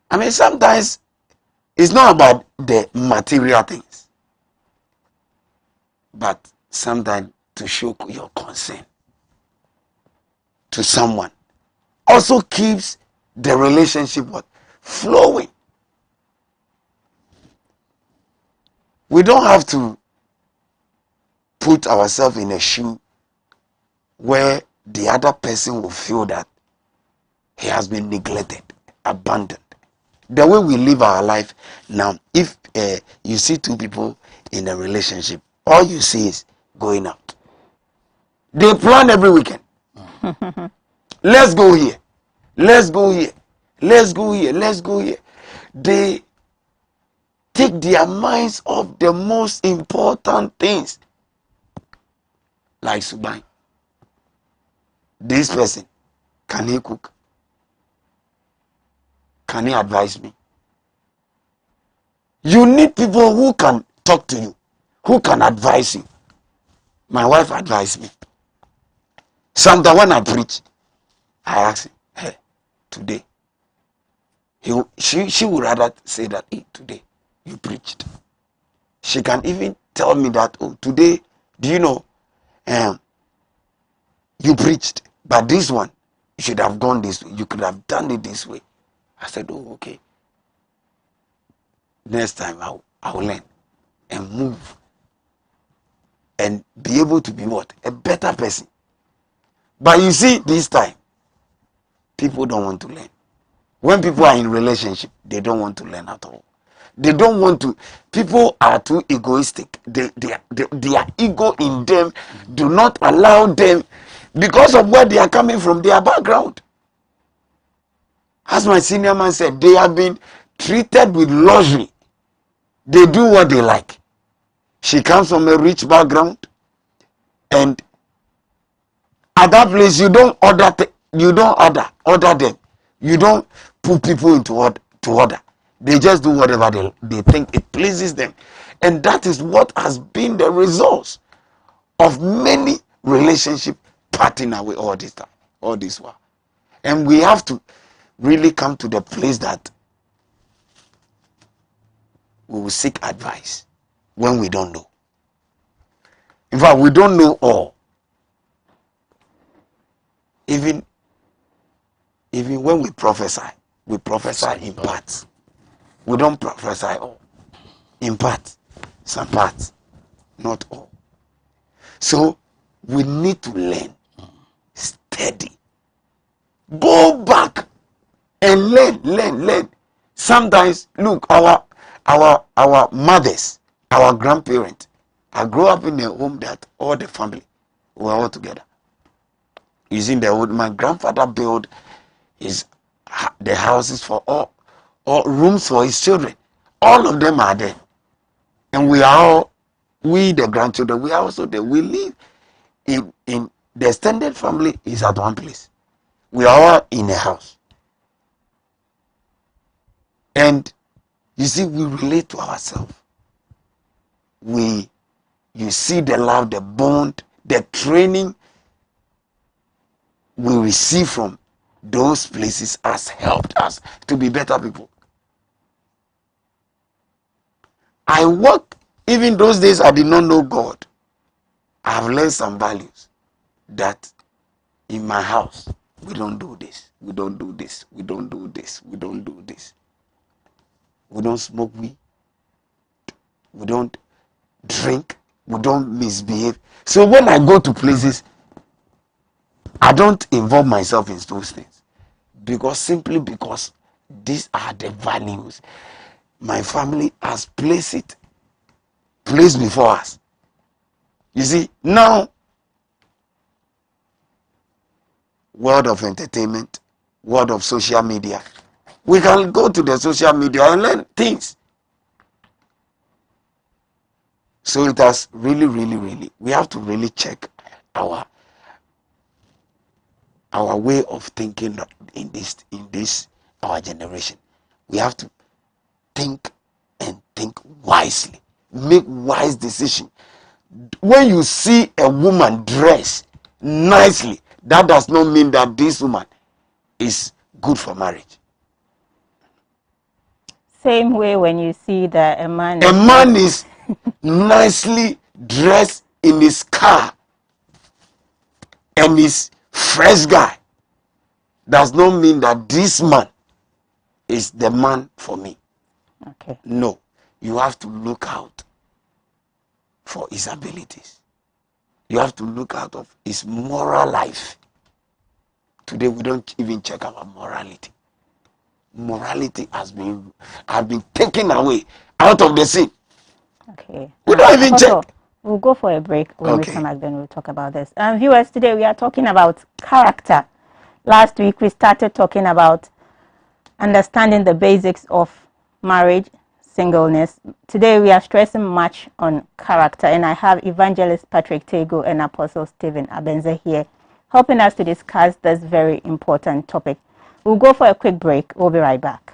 I mean, sometimes it's not about the material things, but sometimes to show your concern to someone also keeps the relationship flowing. We don't have to put ourselves in a shoe where the other person will feel that he has been neglected, abandoned. The way we live our life now, if you see two people in a relationship, all you see is going out. They plan every weekend. Let's go here. Let's go here. Let's go here. Let's go here. They take their minds off the most important things. Like Subai. This person, can he cook? Can he advise me? You need people who can talk to you, who can advise you. My wife advised me. Sometimes when I preach, I ask him, "Hey, today," she would rather say that, "Hey, today you preached." She can even tell me that, "Oh, today, do you know, you preached, but this one, you should have gone this way. You could have done it this way." I said, "Oh, okay. Next time I will learn and move and be able to be what? A better person." But you see, this time, people don't want to learn. When people are in relationship, they don't want to learn at all. They don't want to. People are too egoistic. Their ego in them do not allow them, because of where they are coming from, their background. As my senior man said, they have been treated with luxury. They do what they like. She comes from a rich background, and at that place you don't order them. You don't put people into order. They just do whatever they think it pleases them. And that is what has been the result of many relationships parting away all this time, all this while. And we have to really come to the place that we will seek advice when we don't know. In fact, we don't know all. Even when we prophesy in parts. We don't prophesy all. In parts. Some parts. Not all. So we need to learn. Steady. Go back and learn. Sometimes, look, our mothers, our grandparents, I grew up in a home that all the family were all together. Using my grandfather built the houses for all rooms for his children. All of them are there. And we the grandchildren, we are also there. We live in the extended family is at one place. We are all in a house. And you see, we relate to ourselves. You see the love, the bond, the training we receive from those places has helped us to be better people. I work, even those days I did not know God. I have learned some values that in my house, we don't do this, we don't do this, we don't do this, we don't do this. We don't smoke weed, we don't drink, we don't misbehave. So when I go to places, I don't involve myself in those things. Simply because these are the values my family has placed before us. You see, now, world of entertainment, world of social media, we can go to the social media and learn things. So it has really, we have to really check our way of thinking in this our generation. We have to think wisely, make wise decisions. When you see a woman dress nicely, that does not mean that this woman is good for marriage. Same way when you see that a man is nicely dressed in his car and is fresh guy, does not mean that this man is the man for me. Okay. No, you have to look out for his abilities. You have to look out of his moral life. Today we don't even check our morality. Morality has been taken away out of the scene. Okay. We don't even check. We'll go for a break. When we come back, then we'll talk about this. Viewers, today we are talking about character. Last week we started talking about understanding the basics of marriage, singleness. Today we are stressing much on character, and I have Evangelist Patrick Tego and Apostle Stephen Abenza here helping us to discuss this very important topic. We'll go for a quick break. We'll be right back.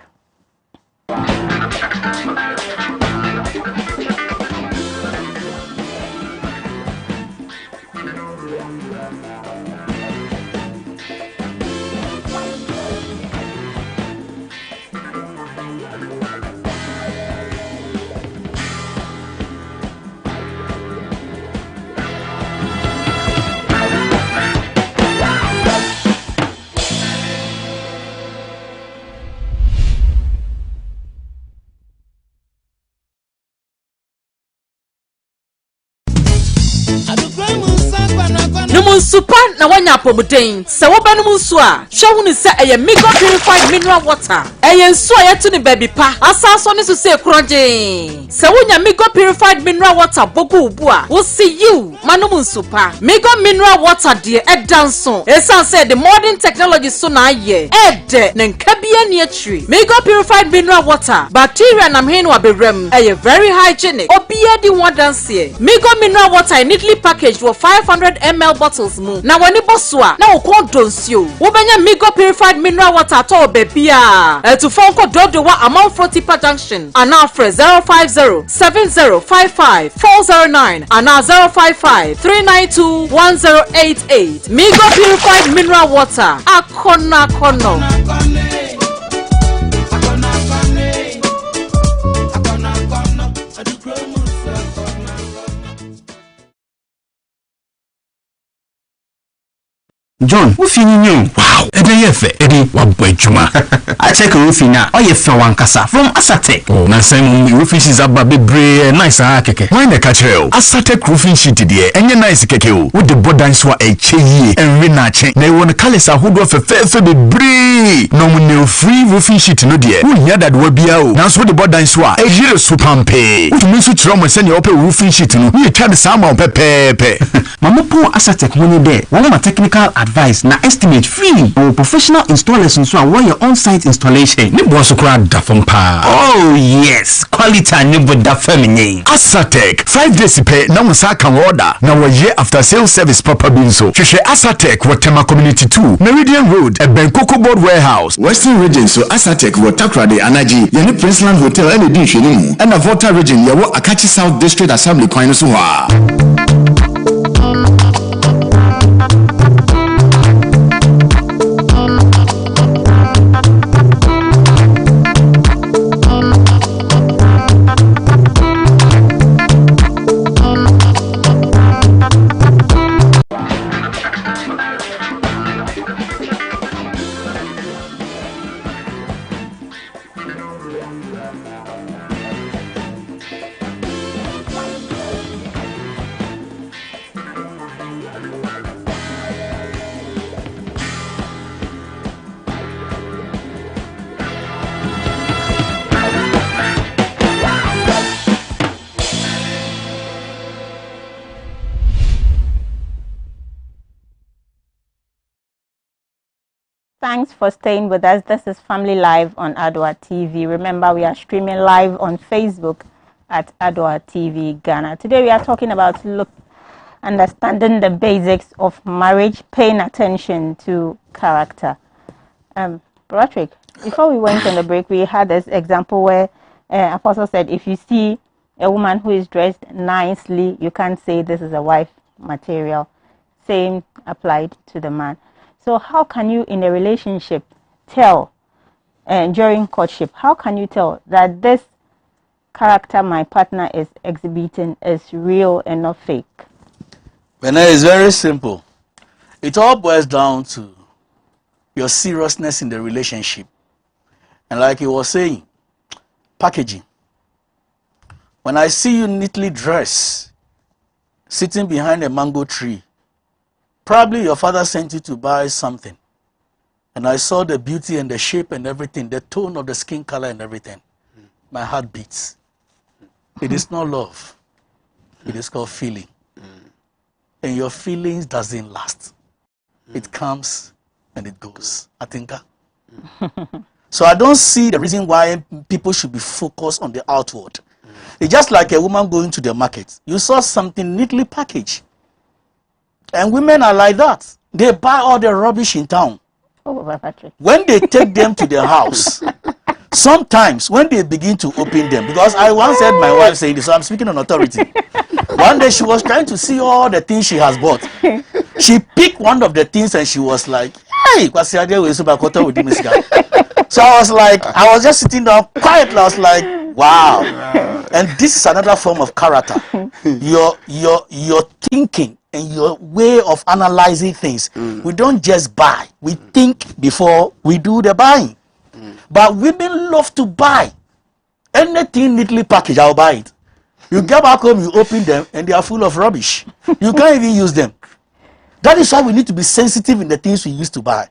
Supa na wanya pomuden se wo banum nso a hwe hu se eye mega purified mineral water eye nso a yeto ne baby pa asaso ne so se kroje se wonya mega purified mineral water bogu ubu a wo see you manum supa mega mineral water de edanso esan say the modern technology so na aye ede ne nkabia ne atri mega purified mineral water bacteria na mhen wa bewram eye very hygienic obia di wadanse mega mineral water neatly packaged with 500 ml bottles bottles mu na wani bosua na okon donsio wobenya Migo purified mineral water to bebia to phone call dodowa amount 40 per junction and now for 050-7055-409 and now 055-392-1088 Migo purified mineral water akona kono. John, who fini wow, Edi wabwejuma. I check roofing now. Oh, you fell one casa from Asatek. Oh, na same roofing sheets are baby nice keke. Why the catch Asatek roofing sheet dear, and you nice keke with the bodan swa a chee and rinache. They want a calisa who do for fair be bree. No one free roofing sheet no dear. Who near that will be out. Now so the bodan swa a zero supampe. What means to trauma send your open roofing sheet no. You try the salmon pepe. Mama po Asatek money there. One of my technical advice na estimate free or professional installers so want your on-site installation. Oh yes, quality and feminine. Asatek 5 days pay na unsa kan order na year after sales service proper bin so. Hwehwe Asatek Watema Community 2 Meridian Road Ebenkoko Board Warehouse Western Region so Asatek Wotakrade Anaji yene Princeland Hotel and di hwene mu and Volta Region yawo Akachi South District Assembly kwan so ha. Thanks for staying with us. This is Family Live on Adoatv. Remember, we are streaming live on Facebook at Adoatv Ghana. Today we are talking about understanding the basics of marriage, paying attention to character. Patrick, before we went on the break, we had this example where Apostle said, if you see a woman who is dressed nicely, you can't say this is a wife material. Same applied to the man. So how can you, in a relationship, tell, during courtship, how can you tell that this character my partner is exhibiting is real and not fake? Well, it's very simple. It all boils down to your seriousness in the relationship. And like he was saying, packaging. When I see you neatly dressed, sitting behind a mango tree, probably your father sent you to buy something. And I saw the beauty and the shape and everything, the tone of the skin color and everything. My heart beats. It is not love. It is called feeling. And your feelings doesn't last. It comes and it goes. I think. So I don't see the reason why people should be focused on the outward. It's just like a woman going to the market. You saw something neatly packaged. And women are like that. They buy all the rubbish in town. Oh, Patrick. When they take them to their house, sometimes when they begin to open them, because I once heard my wife saying this, so I'm speaking on authority. One day she was trying to see all the things she has bought. She picked one of the things and she was like, hey, so I was just sitting down quietly. I was like, wow. And this is another form of character. Your thinking and your way of analyzing things. We don't just buy. We think before we do the buying. But women love to buy. Anything neatly packaged, I'll buy it. You get back home, you open them, and they are full of rubbish. You can't even use them. That is why we need to be sensitive in the things we used to buy.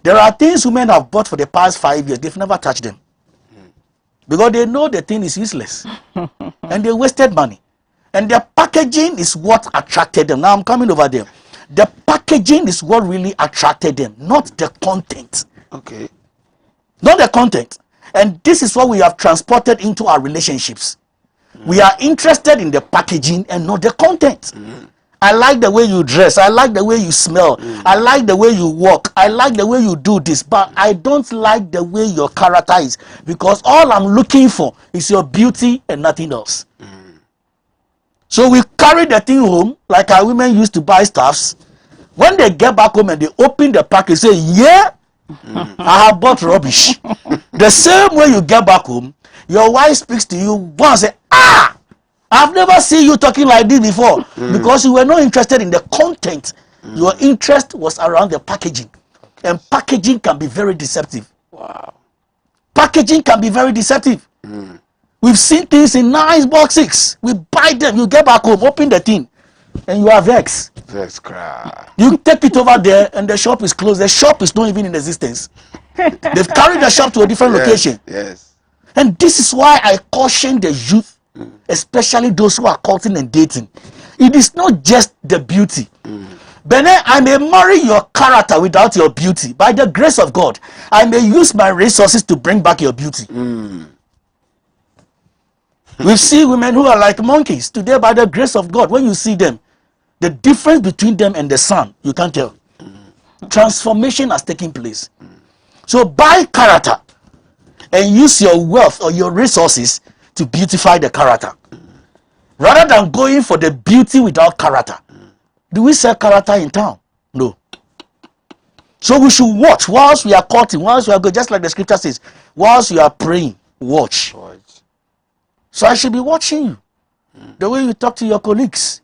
There are things women have bought for the past 5 years. They've never touched them. Because they know the thing is useless. And they wasted money. And their packaging is what attracted them. Now I'm coming over them. The packaging is what really attracted them, not the content. Okay. Not the content. And this is what we have transported into our relationships. We are interested in the packaging and not the content. I like the way you dress. I like the way you smell. I like the way you walk. I like the way you do this. But I don't like the way your character is. Because all I'm looking for is your beauty and nothing else. So we carry the thing home like our women used to buy stuffs. When they get back home and they open the package, say, yeah, I have bought rubbish. The same way you get back home, your wife speaks to you once and say, ah, I've never seen you talking like this before. Because you were not interested in the content. Your interest was around the packaging. And packaging can be very deceptive. Wow. Packaging can be very deceptive. We've seen things in nice boxes. We buy them. You get back home, open the thing, and you are vexed. Vex cry. You take it over there, and the shop is closed. The shop is not even in existence. They've carried the shop to a different location. Yes. And this is why I caution the youth, especially those who are courting and dating. It is not just the beauty. Bene, I may marry your character without your beauty. By the grace of God, I may use my resources to bring back your beauty. We see women who are like monkeys. Today, by the grace of God, when you see them, the difference between them and the sun, you can't tell. Transformation has taken place. So buy character and use your wealth or your resources to beautify the character. Rather than going for the beauty without character. Do we sell character in town? No. So we should watch whilst we are courting, whilst we are going, just like the scripture says, whilst you are praying, watch. So I should be watching you. The way you talk to your colleagues.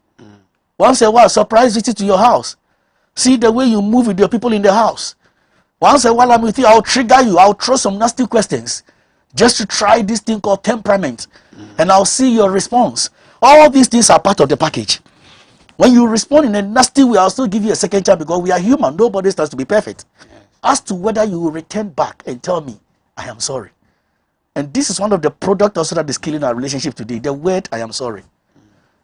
Once in a while, surprise visit to your house. See the way you move with your people in the house. Once in a while I'm with you, I'll trigger you. I'll throw some nasty questions. Just to try this thing called temperament. And I'll see your response. All these things are part of the package. When you respond in a nasty way, I'll still give you a second chance because we are human. Nobody starts to be perfect. As to whether you will return back and tell me, I am sorry. And this is one of the products also that is killing our relationship today. The word, I am sorry.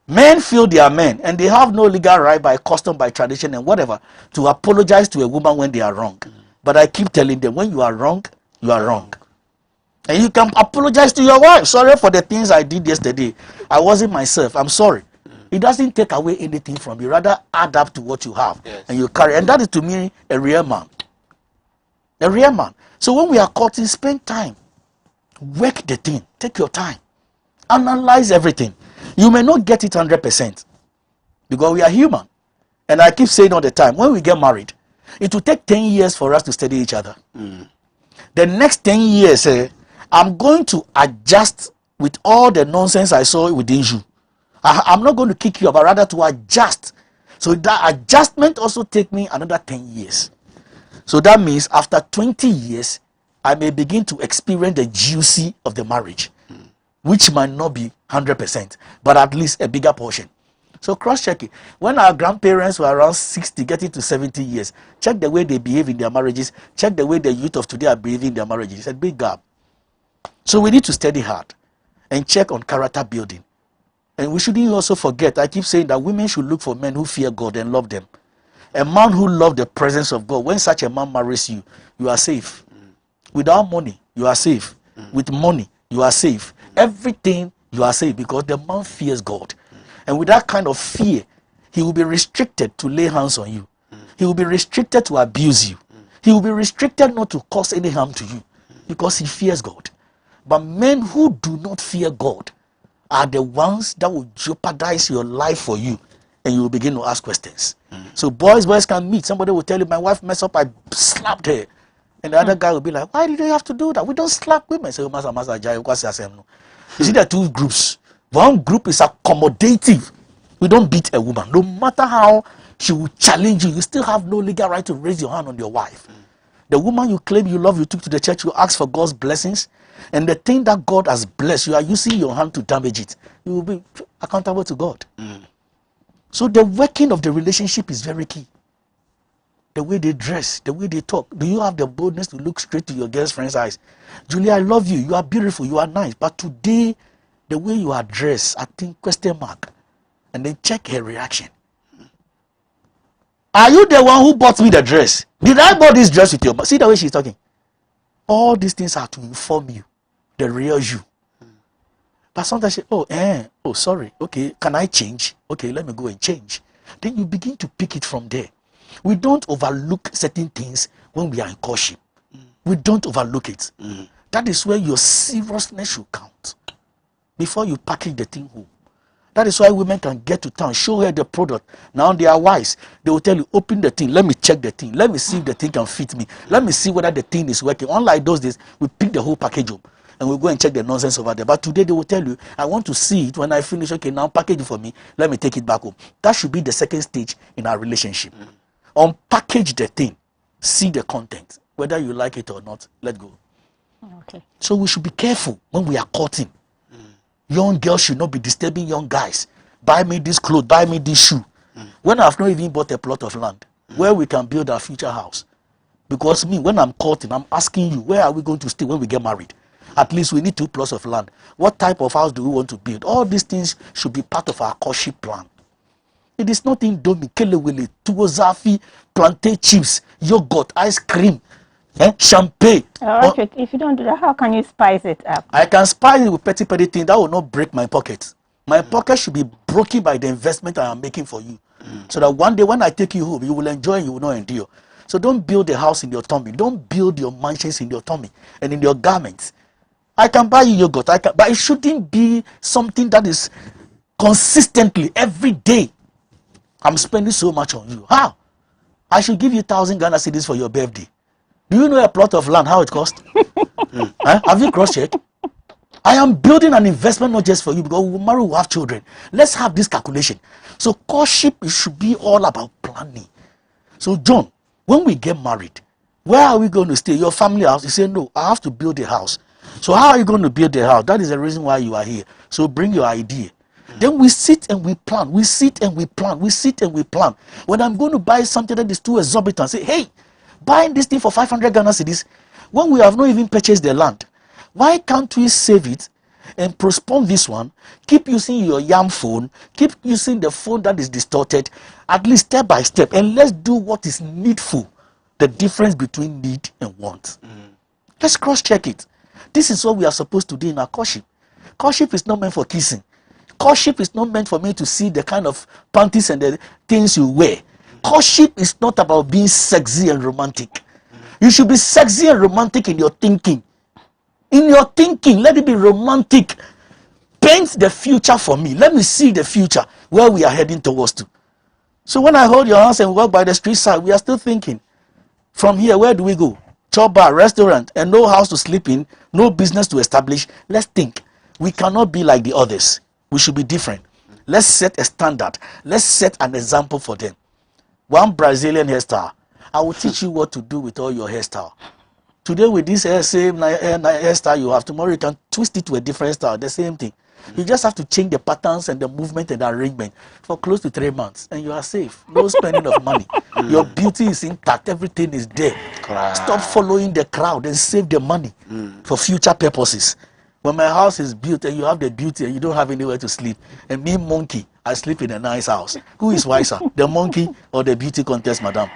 Men feel they are men and they have no legal right by custom, by tradition and whatever to apologize to a woman when they are wrong. But I keep telling them, when you are wrong, you are wrong. And you can apologize to your wife. Sorry for the things I did yesterday. I wasn't myself. I'm sorry. It doesn't take away anything from you. Rather add up to what you have. Yes. And you carry. And that is to me a real man. A real man. So when we are courting, spend time. Work the thing. Take your time. Analyze everything. You may not get it 100%. Because we are human. And I keep saying all the time, when we get married, it will take 10 years for us to study each other. The next 10 years, I'm going to adjust with all the nonsense I saw within you. I'm not going to kick you up, but rather to adjust. So that adjustment also take me another 10 years. So that means after 20 years, I may begin to experience the juicy of the marriage, which might not be 100%, but at least a bigger portion. So cross-check it. When our grandparents were around 60, getting to 70 years, check the way they behave in their marriages, check the way the youth of today are behaving in their marriages. It's a big gap. So we need to study hard and check on character building. And we shouldn't also forget, I keep saying that women should look for men who fear God and love them. A man who loves the presence of God, when such a man marries you, you are safe. Without money, you are safe. With money, you are safe. Everything, you are safe because the man fears God. And with that kind of fear, he will be restricted to lay hands on you. He will be restricted to abuse you. He will be restricted not to cause any harm to you because he fears God. But men who do not fear God are the ones that will jeopardize your life for you, and you will begin to ask questions. So boys can meet. Somebody will tell you, my wife messed up, I slapped her. And the other guy will be like, why did you have to do that? We don't slap women. So, you see, there are two groups. One group is accommodative. We don't beat a woman. No matter how she will challenge you, you still have no legal right to raise your hand on your wife. The woman you claim you love, you took to the church, you ask for God's blessings, and the thing that God has blessed, you are using your hand to damage it. You will be accountable to God. So the working of the relationship is very key. The way they dress, the way they talk. Do you have the boldness to look straight to your girlfriend's eyes? Julia, I love you. You are beautiful. You are nice. But today, the way you are dressed, I think question mark. And then check her reaction. Are you the one who bought me the dress? Did I buy this dress with your... See the way she's talking. All these things are to inform you. The real you. But sometimes she, sorry. Okay, can I change? Okay, let me go and change. Then you begin to pick it from there. We don't overlook certain things when we are in courtship. We don't overlook it. That is where your seriousness should count before you package the thing home. That is why women can get to town, show her the product. Now they are wise. They will tell you, open the thing, let me check the thing. Let me see if the thing can fit me. Let me see whether the thing is working. Unlike those days, we pick the whole package home and we go and check the nonsense over there. But today they will tell you, I want to see it. When I finish, okay, now package it for me. Let me take it back home. That should be the second stage in our relationship. Unpackage the thing. See the content. Whether you like it or not, let go. Okay. So we should be careful when we are courting. Young girls should not be disturbing young guys. Buy me this clothes, buy me this shoe. When I've not even bought a plot of land where we can build our future house. Because me, when I'm courting, I'm asking you, where are we going to stay when we get married? At least we need 2 plots of land. What type of house do we want to build? All these things should be part of our courtship plan. It is not indomie, kelewele, tuwozafi, plantain chips, yogurt, ice cream, champagne. Patrick, if you don't do that, how can you spice it up? I can spice it with petty things that will not break my pocket. My pocket should be broken by the investment I am making for you. So that one day when I take you home, you will enjoy and you will not endure. So don't build a house in your tummy. Don't build your mansions in your tummy and in your garments. I can buy you yogurt, but it shouldn't be something that is consistently every day. I'm spending so much on you. How? I should give you 1,000 Ghana cedis for your birthday. Do you know a plot of land, how it costs? Have you cross-checked? I am building an investment not just for you, because we will marry, we will have children. Let's have this calculation. So courtship, it should be all about planning. So John, when we get married, where are we going to stay? Your family house? You say, no, I have to build a house. So how are you going to build a house? That is the reason why you are here. So bring your idea. Then we sit and we plan. We sit and we plan. We sit and we plan. When I'm going to buy something that is too exorbitant, say, hey, buying this thing for 500 Ghana cedis, when we have not even purchased the land, why can't we save it and postpone this one? Keep using your yam phone, keep using the phone that is distorted, at least step by step, and let's do what is needful, the difference between need and want. Let's cross-check it. This is what we are supposed to do in our courtship. Courtship is not meant for kissing. Courtship is not meant for me to see the kind of panties and the things you wear. Courtship is not about being sexy and romantic. You should be sexy and romantic in your thinking. In your thinking, let it be romantic. Paint the future for me. Let me see the future where we are heading towards to. So when I hold your hands and walk by the street side, we are still thinking. From here, where do we go? Chop bar, restaurant, and no house to sleep in, no business to establish. Let's think. We cannot be like the others. We should be different. Let's set a standard. Let's set an example for them. One Brazilian hairstyle. I will teach you what to do with all your hairstyle. Today with this same hairstyle you have, tomorrow you can twist it to a different style, the same thing. You just have to change the patterns and the movement and the arrangement for close to 3 months and you are safe. No spending of money. Your beauty is intact. Everything is there. Stop following the crowd and save the money for future purposes. When my house is built and you have the beauty and you don't have anywhere to sleep, and me, monkey, I sleep in a nice house. Who is wiser, the monkey or the beauty contest, madam?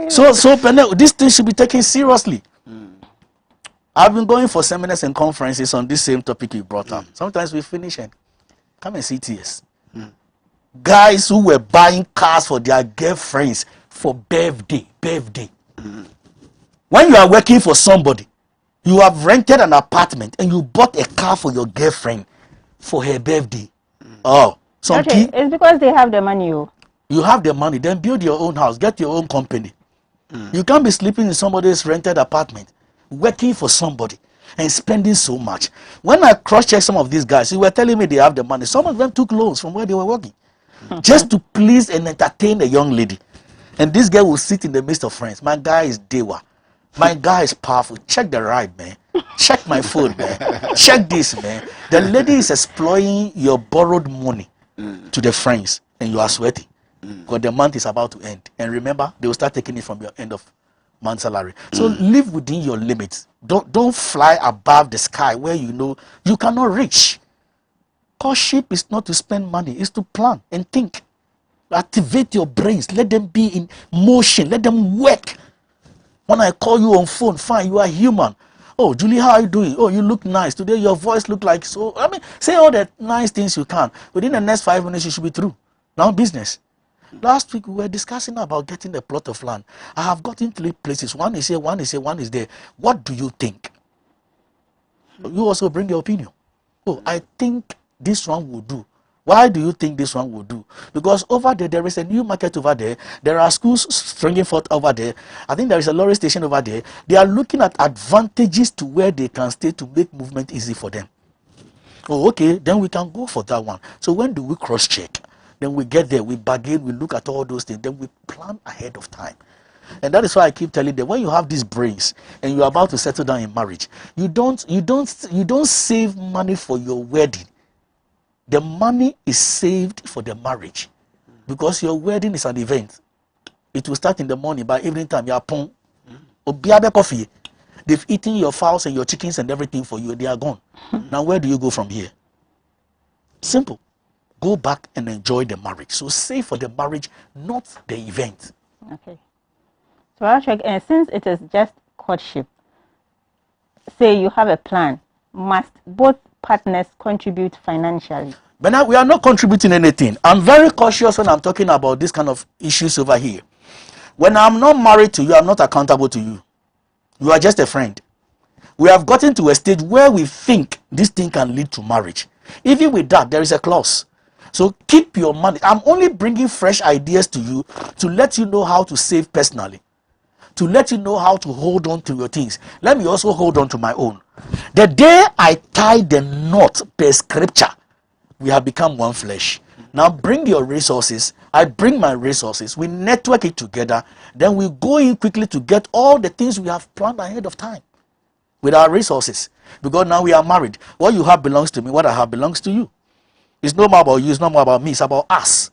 So this thing should be taken seriously. I've been going for seminars and conferences on this same topic you brought up. Sometimes we finish and come and see tears. Guys who were buying cars for their girlfriends for birthday. When you are working for somebody, you have rented an apartment and you bought a car for your girlfriend for her birthday. Okay, it's because they have the money. You have the money, then build your own house, get your own company. You can't be sleeping in somebody's rented apartment, working for somebody and spending so much. When I cross-checked some of these guys, you were telling me they have the money. Some of them took loans from where they were working just to please and entertain a young lady. And this guy will sit in the midst of friends. My guy is Dewa. My guy is powerful. Check the ride, man. Check my phone, man. Check this, man. The lady is exploiting your borrowed money to the friends and you are sweating. Because the month is about to end. And remember, they will start taking it from your end of month salary. So live within your limits. Don't fly above the sky where you know you cannot reach. Courtship is not to spend money, it's to plan and think. Activate your brains. Let them be in motion. Let them work. When I call you on phone, fine, you are human. Oh, Julie, how are you doing? Oh, you look nice. Today your voice look like so. I mean, say all the nice things you can. Within the next 5 minutes, you should be through. Now business. Last week we were discussing about getting a plot of land. I have gotten 3 places. One is here, one is here, one is there. What do you think? You also bring your opinion. Oh, I think this one will do. Why do you think this one will do? Because over there is a new market over there. There are schools springing forth over there. I think there is a lorry station over there. They are looking at advantages to where they can stay to make movement easy for them. Oh, okay, then we can go for that one. So when do we cross-check? Then we get there, we bargain, we look at all those things, then we plan ahead of time. And that is why I keep telling them, when you have these brains and you're about to settle down in marriage, you don't save money for your wedding. The money is saved for the marriage, because your wedding is an event. It will start in the morning. By evening time, you are pong. Coffee. They've eaten your fowls and your chickens and everything for you. They are gone. Now where do you go from here? Simple. Go back and enjoy the marriage. So save for the marriage, not the event. Okay. So Ashok, since it is just courtship, say you have a plan, must both partners contribute financially? But we are not contributing anything. I'm very cautious when I'm talking about this kind of issues over here. When I'm not married to you, I'm not accountable to you. You are just a friend. We have gotten to a stage where we think this thing can lead to marriage. Even with that, there is a clause. So keep your money. I'm only bringing fresh ideas to you to let you know how to save personally, to let you know how to hold on to your things. Let me also hold on to my own. The day I tie the knot per scripture, we have become one flesh. Now bring your resources, I bring my resources, we network it together, then we go in quickly to get all the things we have planned ahead of time with our resources. Because now we are married. What you have belongs to me, what I have belongs to you. It's no more about you, it's not more about me, it's about us.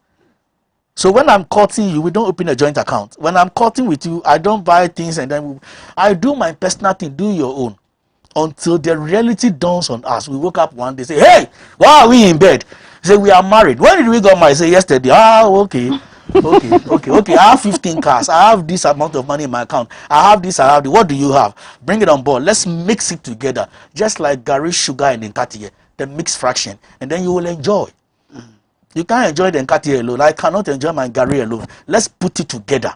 So when I'm courting you, we don't open a joint account. When I'm courting with you, I don't buy things and then I do my personal thing, do your own. Until the reality dawns on us. We woke up one day, say, hey, why are we in bed? Say, we are married. When did we get married? Say, yesterday. Ah, okay. Okay. I have 15 cars. I have this amount of money in my account. I have this, I have this. What do you have? Bring it on board. Let's mix it together. Just like Gary, sugar, and Nkatiye. The mixed fraction. And then you will enjoy. You can't enjoy the Nkatiye alone. I cannot enjoy my Gary alone. Let's put it together.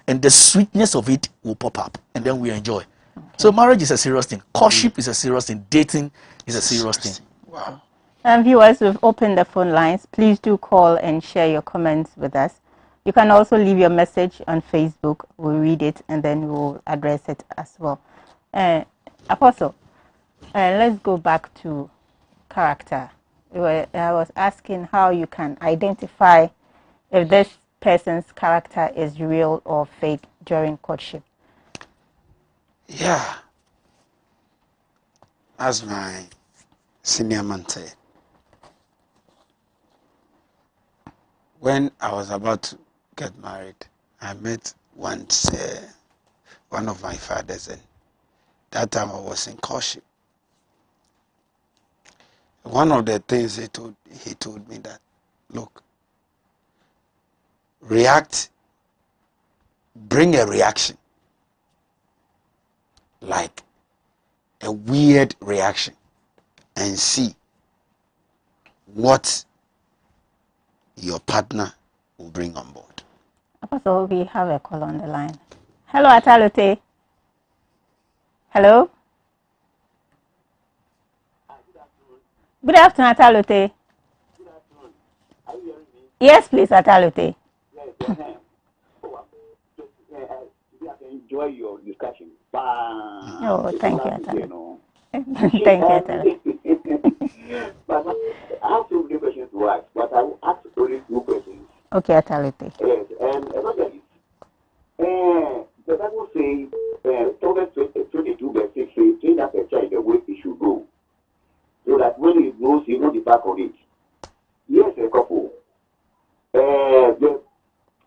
And the sweetness of it will pop up. And then we enjoy. So marriage is a serious thing. Courtship is a serious thing. Dating is a serious thing. Wow. And viewers, we've opened the phone lines. Please do call and share your comments with us. You can also leave your message on Facebook. We'll read it and then we'll address it as well. Apostle, let's go back to character. I was asking how you can identify if this person's character is real or fake during courtship. Yeah. As my senior man said, when I was about to get married, I met once one of my fathers, and that time I was in courtship. One of the things he told me that, look, bring a reaction, like a weird reaction, and see what your partner will bring on board. Apostle, we have a call on the line. Hello, Adoatv. Hello. Good afternoon, Adoatv. Good afternoon. Are you hearing me? Yes, please, Adoatv. Yes, I can enjoy your discussion. Oh, thank you, Adoatv. Thank you, Adoatv. But I have so many questions to ask, but I will ask only 2 questions. Okay, Adoatv. Yes, and another is, the Bible says, Proverbs 22 verse 6 says, train up a child the way he should go, so that when he grows, he won't depart from it. Yes, a couple. The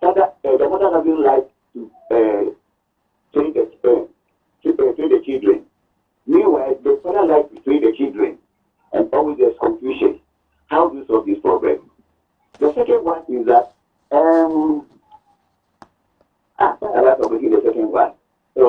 mother doesn't like to train the children. Meanwhile, the father likes to train the children, and always there's confusion. How do you solve this problem? The second one is that, I like to the second one. So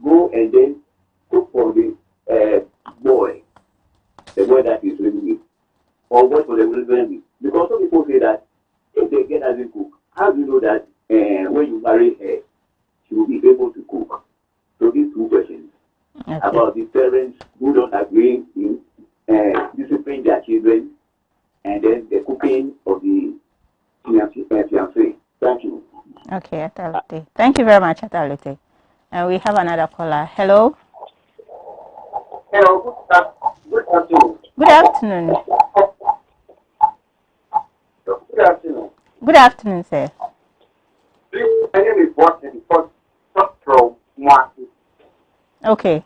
go and then cook for the boy that is living with, or what for the living with. Because some people say that if the girl doesn't cook, how do you know that when you marry her, she will be able to cook? So these two questions about the parents who don't agree in discipline their children, and then the cooking of the fiancé. Thank you. Okay, Adoatv. Thank you very much, Adoatv. And we have another caller. Hello. Hello. Good afternoon. Good afternoon. Good afternoon. Good afternoon, sir. Please, my name is Watson from Mwaki. Okay.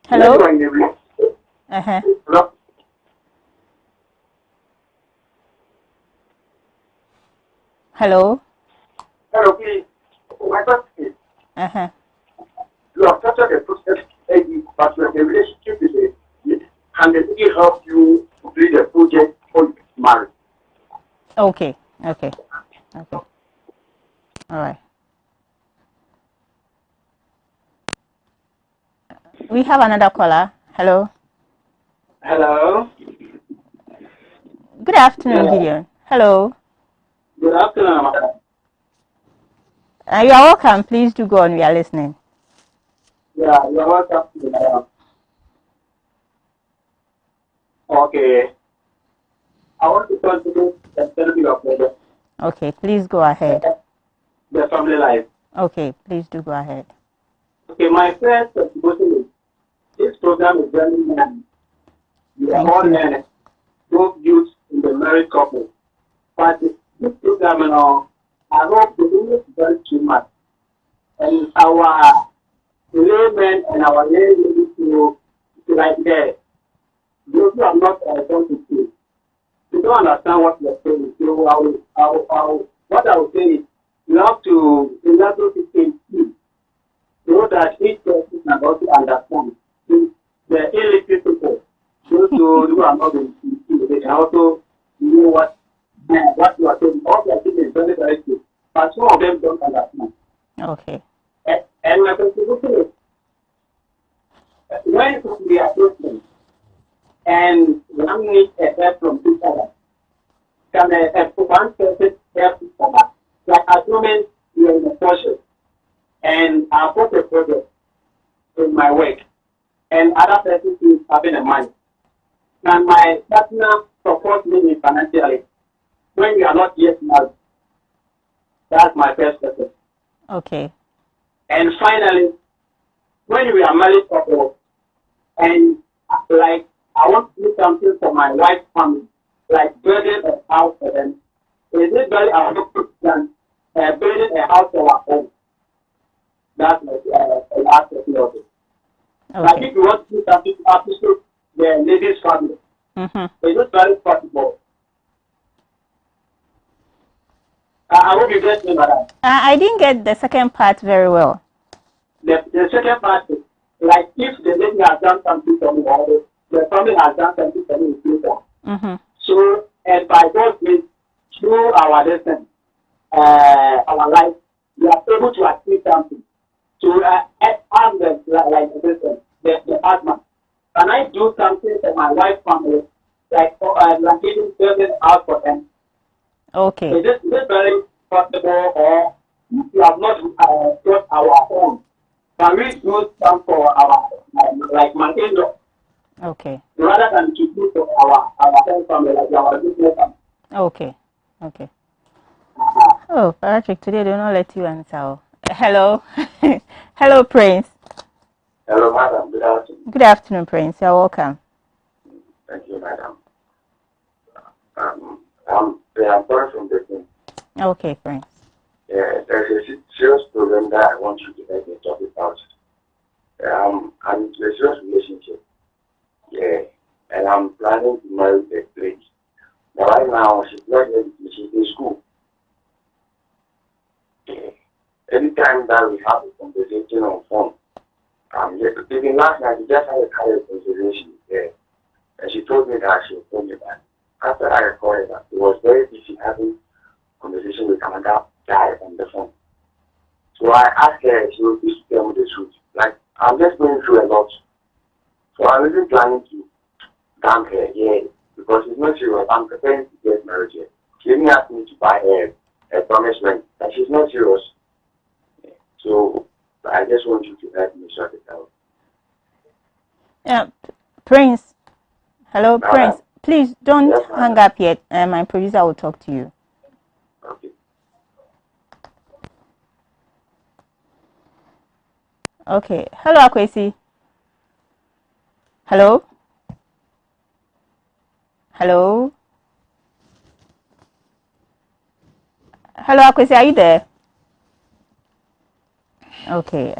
Hello. Hello. Hello. Hello, please. My question is, Uh-huh. you have started a process, but you have a relationship with it. Can the lady help you complete the project before you get married? Okay. Okay. Okay. All right. We have another caller. Hello. Hello. Good afternoon, Gideon. Hello. Good afternoon. You are welcome. Please do go on. We are listening. Yeah, you're welcome. Okay. I want to contribute the therapy of the Okay, please go ahead. family life. Okay, please do go ahead. Okay, my first contribution is this program is very important. We are all men, both youth in the married couple. But this program, I hope the English is very too much. And our laymen and our ladies to like that. Those who are not going to see. You don't understand what you're saying. So what I will say is you have to think so that each person can also understand. The illiterate people, those who are not going to see, they can also know what you are saying. All they are saying is very, very good. But some of them don't understand. Okay. And my contribution is when we are talking and one needs a help from each other, can one person help each other? Like at the moment, we are in the process, and I put a project in my work, and other person is having a money. And my partner supports me financially when we are not yet married. That's my first question. Okay. And finally, when we are married couple, and like I want to do something for my wife's family, like building a house for them, is it very appropriate than building a house for our own? That's my last question of it. Like if you want to do something to appreciate the lady's family, is it very possible? I hope you get me, madam. I didn't get the second part very well. The second part is, like if the lady has done something for me, or the family has done something for me in future. So, and by God's grace, through our lesson, our life, we are able to achieve something. To ask them, like the husband, can I do something for my wife's family, like giving building house for them? Okay. Is this very possible, or if you have not got our own? Can we do some for our, like my in-law? Okay. Rather than to do for our own family, like our business family. Okay. Okay. Oh, Patrick, today they will not let you answer. Hello. Hello, Prince. Hello, madam. Good afternoon. Good afternoon, Prince. You're welcome. Thank you, madam. I'm sorry from the thing. Okay, Prince. Yeah, there's a serious problem that I want you to let me talk about. I'm in a serious relationship. Yeah, and I'm planning to marry the lady. But right now, she's in school. Yeah. Anytime that we have a conversation on phone, even last night, we just had a kind of conversation there. And she told me that she will call me back. After I recorded that, it was very easy having conversation with another guy on the phone. So I asked her, she refused to tell me the truth. Like, I'm just going through a lot. So I'm really planning to thank her, yeah, because she's not serious. I'm preparing to get married yet. She even asked me to buy her a promise ring, and she's not serious. So I just want you to help me sort it out. Yeah, Prince. Hello, Prince. Please don't hang up yet. My producer will talk to you. Okay. Okay. Hello, Akwesi. Hello. Hello. Hello, Akwesi. Are you there? Okay.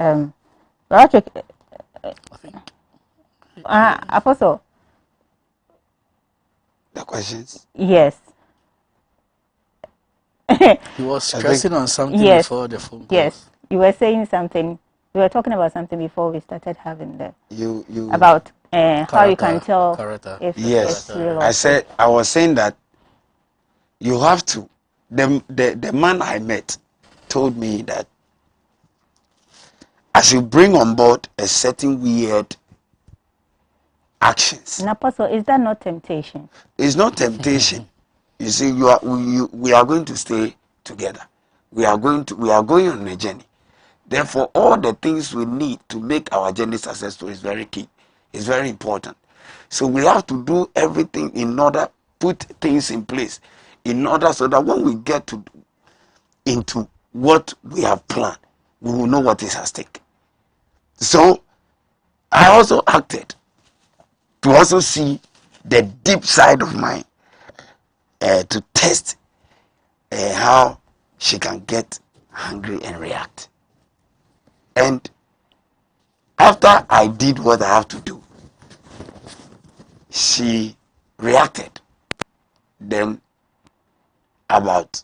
Apostle. The questions? Yes. He was stressing on something before the phone call. Yes. You were saying something. We were talking about something before we started having the you about how you can tell if yes. it's real or I was saying that you have to. The man I met told me that as you bring on board a certain weird actions. Now, Apostle, is that not temptation? It's not temptation. You see, we are going to stay together. We are going on a journey. Therefore, all the things we need to make our journey successful is very key. It's very important. So we have to do everything in order, put things in place, in order so that when we get into what we have planned, we will know what is at stake. So I also acted to also see the deep side of mine, to test how she can get angry and react. And after I did what I have to do, she reacted. Then about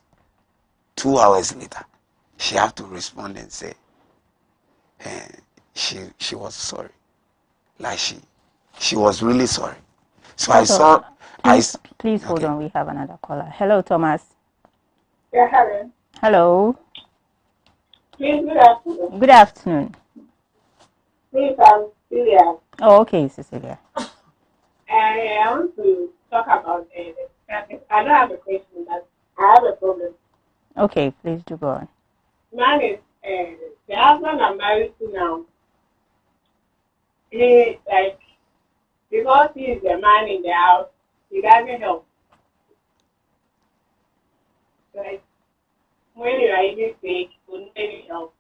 2 hours later, she had to respond and say she was sorry. Like she was really sorry. So I saw. Please hold on. We have another caller. Hello, Thomas. Yeah, hello. Hello. Please, good afternoon. Good afternoon. Please, I'm Cecilia. Oh, okay, Cecilia. I want to talk about I don't have a question, but I have a problem. Okay, please do go on. Man is the husband I'm married to now. He because he is the man in the house, he doesn't help. Like when you are even sick, he wouldn't really help.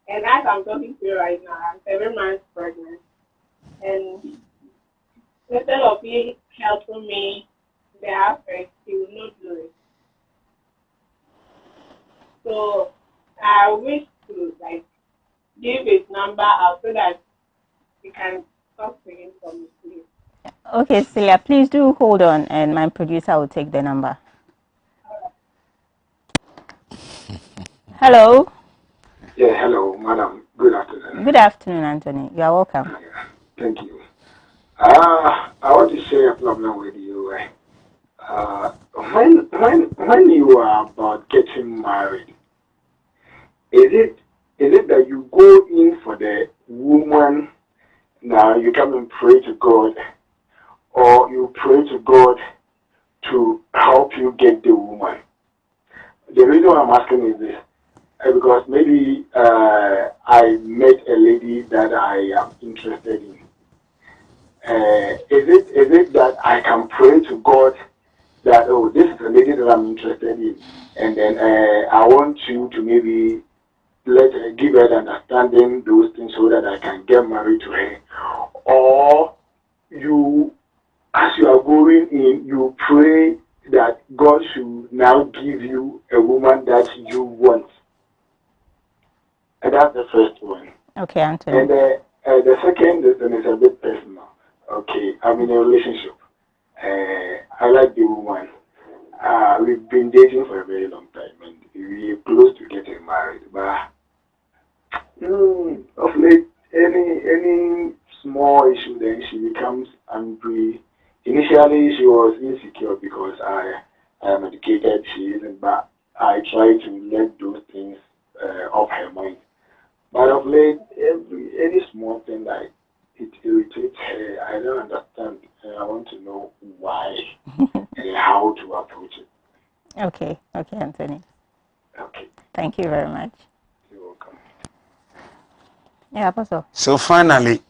And as I'm talking to you right now, I'm 7 months pregnant. And instead of he helping me in the aspect, he will not do it. So I wish to give his number out so that we can talk to him from his place. Okay, Celia, please do hold on, and my producer will take the number. Hello. Yeah, hello, madam. Good afternoon. Good afternoon, Anthony. You are welcome. Thank you. I want to share a problem with you. When you are about getting married, is it that you go in for the woman, now you come and pray to God, or you pray to God to help you get the woman? The reason why I'm asking is this, because maybe I met a lady that I am interested in. Is it that I can pray to God that, oh, this is a lady that I'm interested in, and then I want you to maybe give her the understanding those things so that I can get married to her? Or you, as you are going in, you pray that God should now give you a woman that you want. And that's the first one. Okay, Anthony. And the second is a bit personal. Okay, I'm in a relationship. I like the woman. We've been dating for a very long time, and we're close to getting married. But of late, any small issue, then she becomes angry. Initially, she was insecure because I am educated. She isn't, but I try to let those things off her mind. Anthony. Okay. Thank you very much. You're welcome. Yeah, Apostle. So finally,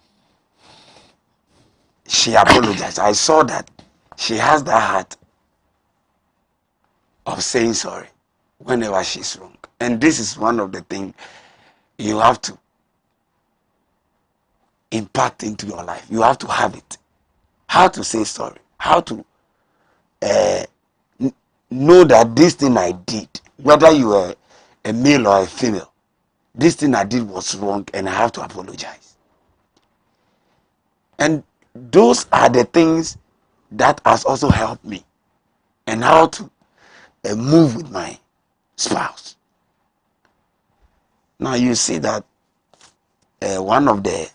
she apologized. I saw that she has that heart of saying sorry whenever she's wrong. And this is one of the things you have to impart into your life. You have to have it. How to say sorry. How to know that this thing I did, whether you are a male or a female, this thing I did was wrong and I have to apologize. And those are the things that has also helped me and how to move with my spouse. Now you see that one of the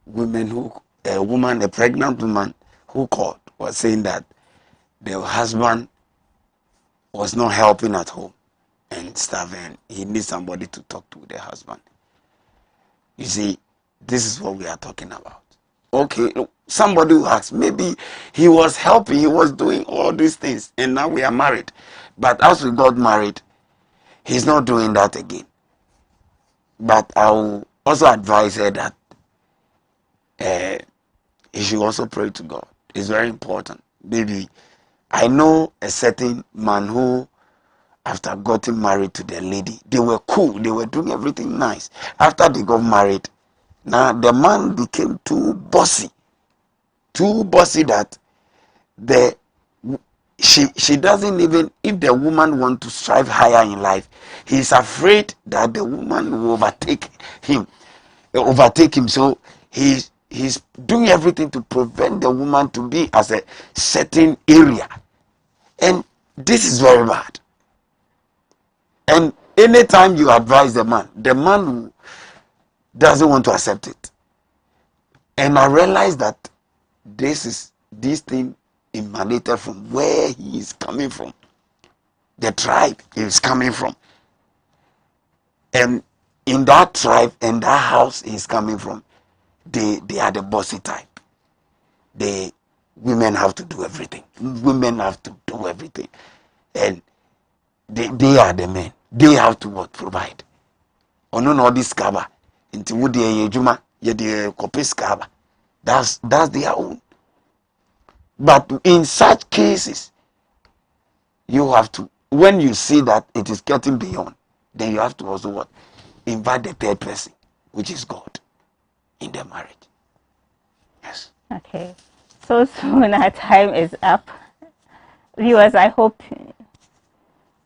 women a pregnant woman who called was saying that the husband was not helping at home and stuff, and he needs somebody to talk to the husband. You see, this is what we are talking about. Okay, somebody who asked, maybe he was helping, he was doing all these things, and now we are married. But as we got married, he's not doing that again. But I will also advise her that he should also pray to God. It's very important. Maybe I know a certain man who, after getting married to the lady, they were cool, they were doing everything nice. After they got married, now the man became too bossy that she doesn't even, if the woman wants to strive higher in life, he's afraid that the woman will overtake him. So he's doing everything to prevent the woman to be as a certain area. And this is very bad. And anytime you advise the man doesn't want to accept it. And I realized that this thing emanated from where he is coming from. The tribe he is coming from. And in that tribe and that house he is coming from, they are the bossy type. The women have to do everything. Women have to do everything. And they are the men. They have to what? Provide. Ono no this kaba. Inti wudi yejuma yede kopis kaba. That's their own. But in such cases, you have to, when you see that it is getting beyond, then you have to also what? Invite the third person, which is God, in the marriage. Yes. Okay. So soon our time is up. Viewers, I hope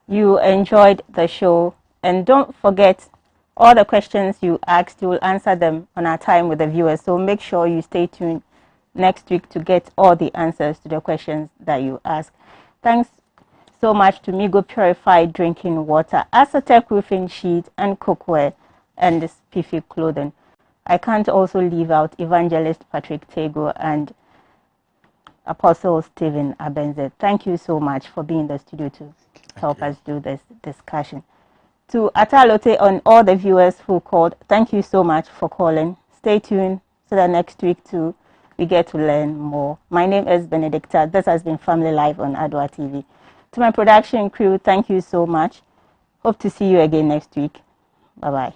you enjoyed the show. And don't forget, all the questions you asked, you will answer them on our time with the viewers. So make sure you stay tuned next week to get all the answers to the questions that you ask. Thanks so much to Migo Purified Drinking Water, Adoatv Roofing Sheet and Cookware, and Spiffy Clothing. I can't also leave out Evangelist Patrick Tego and Apostle Stephen Abenze. Thank you so much for being in the studio to help us do this discussion. To Atalote and all the viewers who called, thank you so much for calling. Stay tuned so that next week too we get to learn more. My name is Benedicta. This has been Family Live on Adoatv. To my production crew, thank you so much. Hope to see you again next week. Bye-bye.